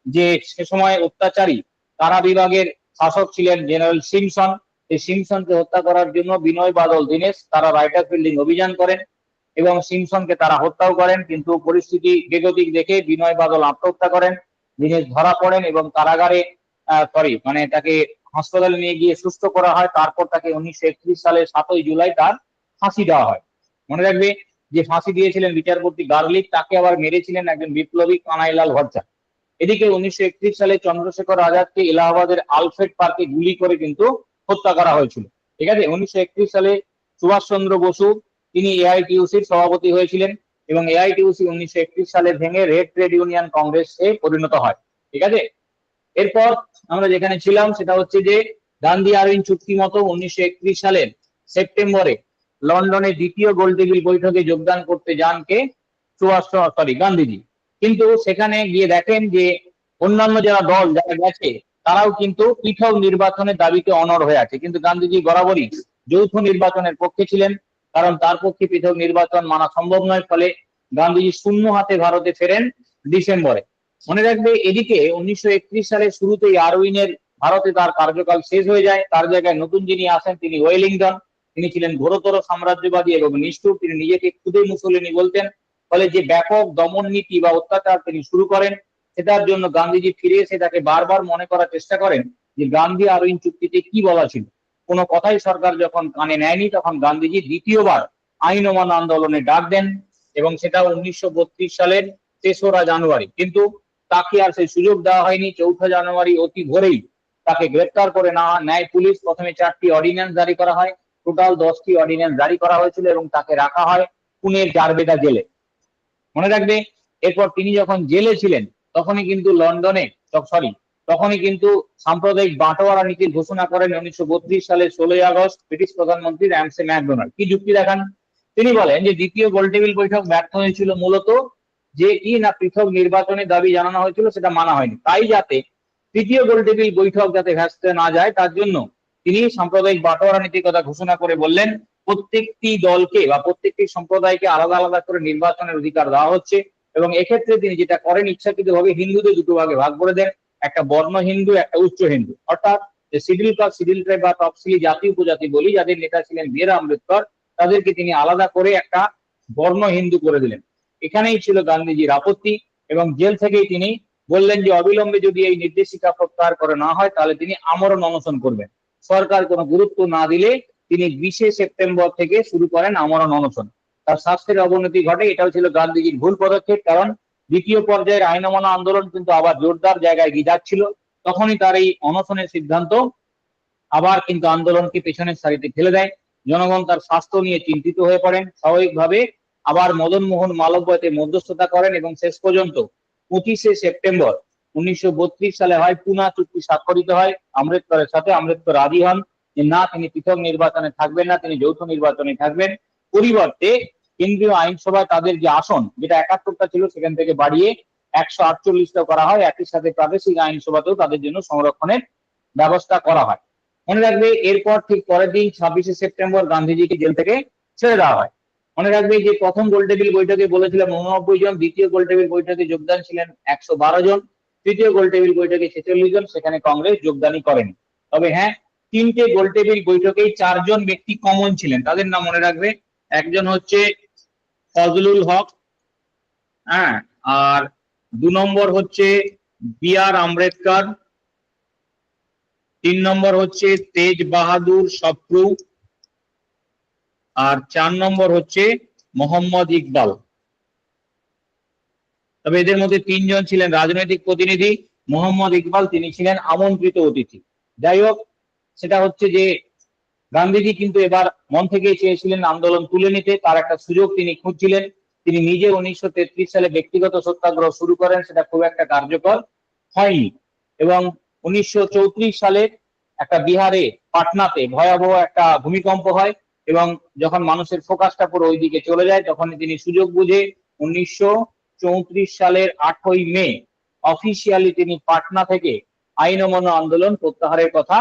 Speaker 2: যে সে সময় অত্যাচারী কারা বিভাগের শাসক ছিলেন জেনারেল সিমসন। এই সিমসনকে হত্যা করার জন্য বিনয় বাদল দীনেশ তারা রাইটার্স বিল্ডিং অভিযান করেন, এবং সিমসনকে তারা হত্যাও করেন, কিন্তু পরিস্থিতি বেগতিক দেখে বিনয় বাদল আত্মহত্যা করেন। দীনেশ ধরা পড়েন এবং কারাগারে মানে তাকে হাসপাতালে নিয়ে গিয়ে সুস্থ করা হয়। তারপর তাকে 1931 সালের 7ই জুলাই তার ফাঁসি দেওয়া হয়। মনে রাখবে যে ফাঁসি দিয়েছিলেন বিচারপতি গার্লিক, তাকে আবার মেরেছিলেন একজন বিপ্লবী কানাইলাল ভট্টা। এদিকে 1931 সালে চন্দ্রশেখর আজাদকে এলাহাবাদের আলফ্রেড পার্কে গুলি করে কিন্তু হত্যা করা হয়েছিল। ঠিক আছে, 1931 সালে সুভাষচন্দ্র বসু তিনি এআইটিইউসির সভাপতি হয়েছিলেন, এবং এআইটিইউসি 1931 সালে ভেঙে রেড ট্রেড ইউনিয়ন কংগ্রেসে পরিণত হয়। ঠিক আছে, এরপর আমরা যেখানে ছিলাম সেটা হচ্ছে যে গান্ধী আইন চুক্তি মতো 1931 সালের সেপ্টেম্বরে লন্ডনে দ্বিতীয় গোলটেবিল বৈঠকে যোগদান করতে যান কে, গান্ধীজি। কিন্তু সেখানে গিয়ে দেখেন যে অন্যান্য যারা দল যারা গেছে তারাও কিন্তু পৃথক নির্বাচনের দাবিতে অনড় হয়ে আছে, কিন্তু গান্ধীজি বরাবরই যৌথ নির্বাচনের পক্ষে ছিলেন, কারণ তার পক্ষে পৃথক নির্বাচন মানা সম্ভব নয়। ফলে গান্ধীজি শূন্য হাতে ভারতে ফেরেন ডিসেম্বরে। মনে রাখবে এদিকে 1931 সালের শুরুতেই আরউইনের ভারতে তার কার্যকাল শেষ হয়ে যায়। তার জায়গায় নতুন যিনি আসেন তিনি ওয়েলিংটন। তিনি ছিলেন ঘোরতর সাম্রাজ্যবাদী এবং নিষ্ঠুর, তিনি নিজেকে খুদে মুসলিনী বলতেন। ফলে যে ব্যাপক দমন নীতি বা অত্যাচার তিনি শুরু করেন, সেটার জন্য গান্ধীজি ফিরে এসে তাকে বারবার মনে করার চেষ্টা করেন যে গান্ধী আরউইন চুক্তিতে কি বলা ছিল। কোনো কথাই সরকার যখন কানে নেয়নি, তখন গান্ধীজি দ্বিতীয়বার আইন অমান্য আন্দোলনে ডাক দেন, এবং সেটা 1932 সালের 3রা জানুয়ারি। কিন্তু তাকে আর সেই সুযোগ দেওয়া হয়নি। 4 জানুয়ারি অতি ভোরেই তাকে গ্রেপ্তার করে নেয় পুলিশ। প্রথমে 4টি অর্ডিন্যান্স জারি করা হয়, টোটাল 10টি অর্ডিন্যান্স জারি করা হয়েছিল, এবং তাকে রাখা হয় পুনের জারবেটা জেলে। মনে রাখবে এরপর তিনি যখন জেলে ছিলেন তখনই কিন্তু তখনই কিন্তু সাম্প্রদায়িক বাঁটোয়ারা নীতির ঘোষণা করেন 1932 সালের 16ই আগস্ট ব্রিটিশ প্রধানমন্ত্রী র্যামসে ম্যাকডোনাল্ড। কি যুক্তি দেখান, তিনি বলেন যে দ্বিতীয় গোলটেবিল বৈঠক ব্যর্থ হয়েছিল মূলত যে কি না পৃথক নির্বাচনের দাবি জানানো হয়েছিল সেটা মানা হয়নি, তাই যাতে তৃতীয় গোলটেবিল বৈঠক যাতে ভেস্তে না যায় তার জন্য তিনি সাম্প্রদায়িক বাঁটোয়ারা নীতির কথা ঘোষণা করে বললেন প্রত্যেকটি দলকে বা প্রত্যেকটি সম্প্রদায়কে আলাদা আলাদা করে নির্বাচনের অধিকার দেওয়া হচ্ছে। এবং এক্ষেত্রে তিনি যেটা করেন, ইচ্ছাকৃতভাবে হিন্দুদের দুটো ভাগে ভাগ করে দেন, একটা বর্ণ হিন্দু, একটা উচ্চ হিন্দু। অর্থাৎ শিডিউল কাস্ট, শিডিউল ট্রাইব বা তফসিলি জাতি উপজাতি বলি, যাদের নেতা ছিলেন বি আর আম্বেদকর, তাদেরকে তিনি আলাদা করে একটা বর্ণ হিন্দু করে দিলেন। এখানেই ছিল গান্ধীজির আপত্তি, এবং জেল থেকেই তিনি বললেন যে অবিলম্বে যদি এই নির্দেশিকা প্রত্যাহার করে না হয় তাহলে তিনি আমরণ অনশন করবেন। সরকার কোনো গুরুত্ব না দিলে তিনি 20শে সেপ্টেম্বর থেকে শুরু করেন আমরণ অনশন। তার স্বাস্থ্যের অবনতি ঘটে, এটাও ছিল গান্ধীজির ভুল পদক্ষেপ, কারণ দ্বিতীয় পর্যায়ের আইন অমান্য আন্দোলন কিন্তু আবার জোরদার জায়গায় গিয়ে যাচ্ছিল। তখনই তার এই অনশনের সিদ্ধান্ত আবার কিন্তু আন্দোলনকে পেছনের সারিতে ফেলে দেয়। জনগণ তার স্বাস্থ্য নিয়ে চিন্তিত হয়ে পড়েন। স্বাভাবিকভাবে আবার মদন মোহন মালব্যতে মধ্যস্থতা করেন এবং শেষ পর্যন্ত 25শে সেপ্টেম্বর 1932 সালে হয় পুনা চুক্তি স্বাক্ষরিত হয় আম্বেদকরের সাথে। আম্বেদকর রাজি হন যে না, তিনি পৃথক নির্বাচনে থাকবেন না, তিনি যৌথ নির্বাচনে থাকবেন। পরিবর্তে কেন্দ্রীয় আইনসভায় তাদের যে আসন, যেটা 71টা ছিল, সেখান থেকে বাড়িয়ে 148টা করা হয়। একই সাথে প্রাদেশিক আইনসভাতেও তাদের জন্য সংরক্ষণের ব্যবস্থা করা হয়। মনে রাখবে, এরপর ঠিক পরের দিন 26শে সেপ্টেম্বর গান্ধীজিকে জেল থেকে ছেড়ে দেওয়া হয়। মনে রাখবে যে প্রথম গোলটেবিল বৈঠকে বলেছিলাম 89 জন, দ্বিতীয় গোলটেবিল বৈঠকে যোগদান ছিলেন 112 জন, তৃতীয় গোলটেবিল বৈঠকে 46 জন, সেখানে কংগ্রেস যোগদানই করেনি। তবে হ্যাঁ, 3টে গোলটেবিল বৈঠকেই 4 জন ব্যক্তি কমন ছিলেন, তাদের নাম মনে রাখবে। একজন হচ্ছে ফজলুল হক, হ্যাঁ, আর 2 নম্বর হচ্ছে বি আর আম্বেদকর, 3 নম্বর হচ্ছে তেজ বাহাদুর সপ্রু, আর 4 নম্বর হচ্ছে মোহাম্মদ ইকবাল। তবে এদের মধ্যে 3 জন ছিলেন রাজনৈতিক প্রতিনিধি। মোহাম্মদ ইকবাল তিনি ছিলেন আমন্ত্রিত অতিথি। যাই হোক, সেটা হচ্ছে যে গান্ধীজি কিন্তু এবার মন থেকেই চেয়েছিলেন আন্দোলন তুলে নিতে, তার একটা সুযোগ তিনি খুঁজছিলেন। তিনি নিজে 1933 সালে ব্যক্তিগত সত্যাগ্রহ শুরু করেন, সেটা খুব একটা কার্যকর হয়নি। এবং 1934 সালে একটা বিহারে পাটনাতে ভয়াবহ একটা ভূমিকম্প হয়, এবং যখন মানুষের ফোকাসটা পুরো ওইদিকে চলে যায়, তখন তিনি সুযোগ বুঝে 1934 সালের 8ই মে অফিসিয়ালি তিনি পাটনা থেকে আইন অমান্য আন্দোলন প্রত্যাহারের কথা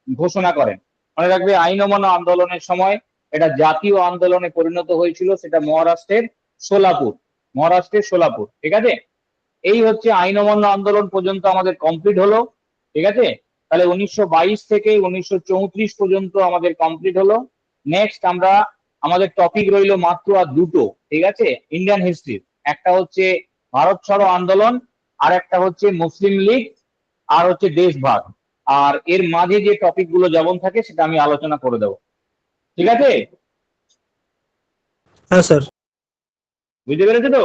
Speaker 2: ঘোষণা করেন। মনে রাখবে, আইন অমান্য আন্দোলনের সময় এটা জাতীয় আন্দোলনে পরিণত হয়েছিল, সেটা মহারাষ্ট্রের সোলাপুর। ঠিক আছে, এই হচ্ছে আইন অমান্য আন্দোলন পর্যন্ত আমাদের কমপ্লিট হলো। ঠিক আছে, তাহলে 1922 থেকে 1934 পর্যন্ত আমাদের কমপ্লিট হলো। নেক্সট আমরা আমাদের টপিক রইল মাত্র আর দুটো। ঠিক আছে, ইন্ডিয়ান হিস্ট্রি, একটা হচ্ছে ভারত ছাড়ো আন্দোলন, আর একটা হচ্ছে মুসলিম লীগ, আর হচ্ছে দেশভাগ। আর এর মাঝে যে টপিক গুলো যেমন থাকে সেটা আমি আলোচনা করে দেবো। ঠিক আছে,
Speaker 3: হ্যাঁ স্যার।
Speaker 2: বুঝতে পেরেছো তো?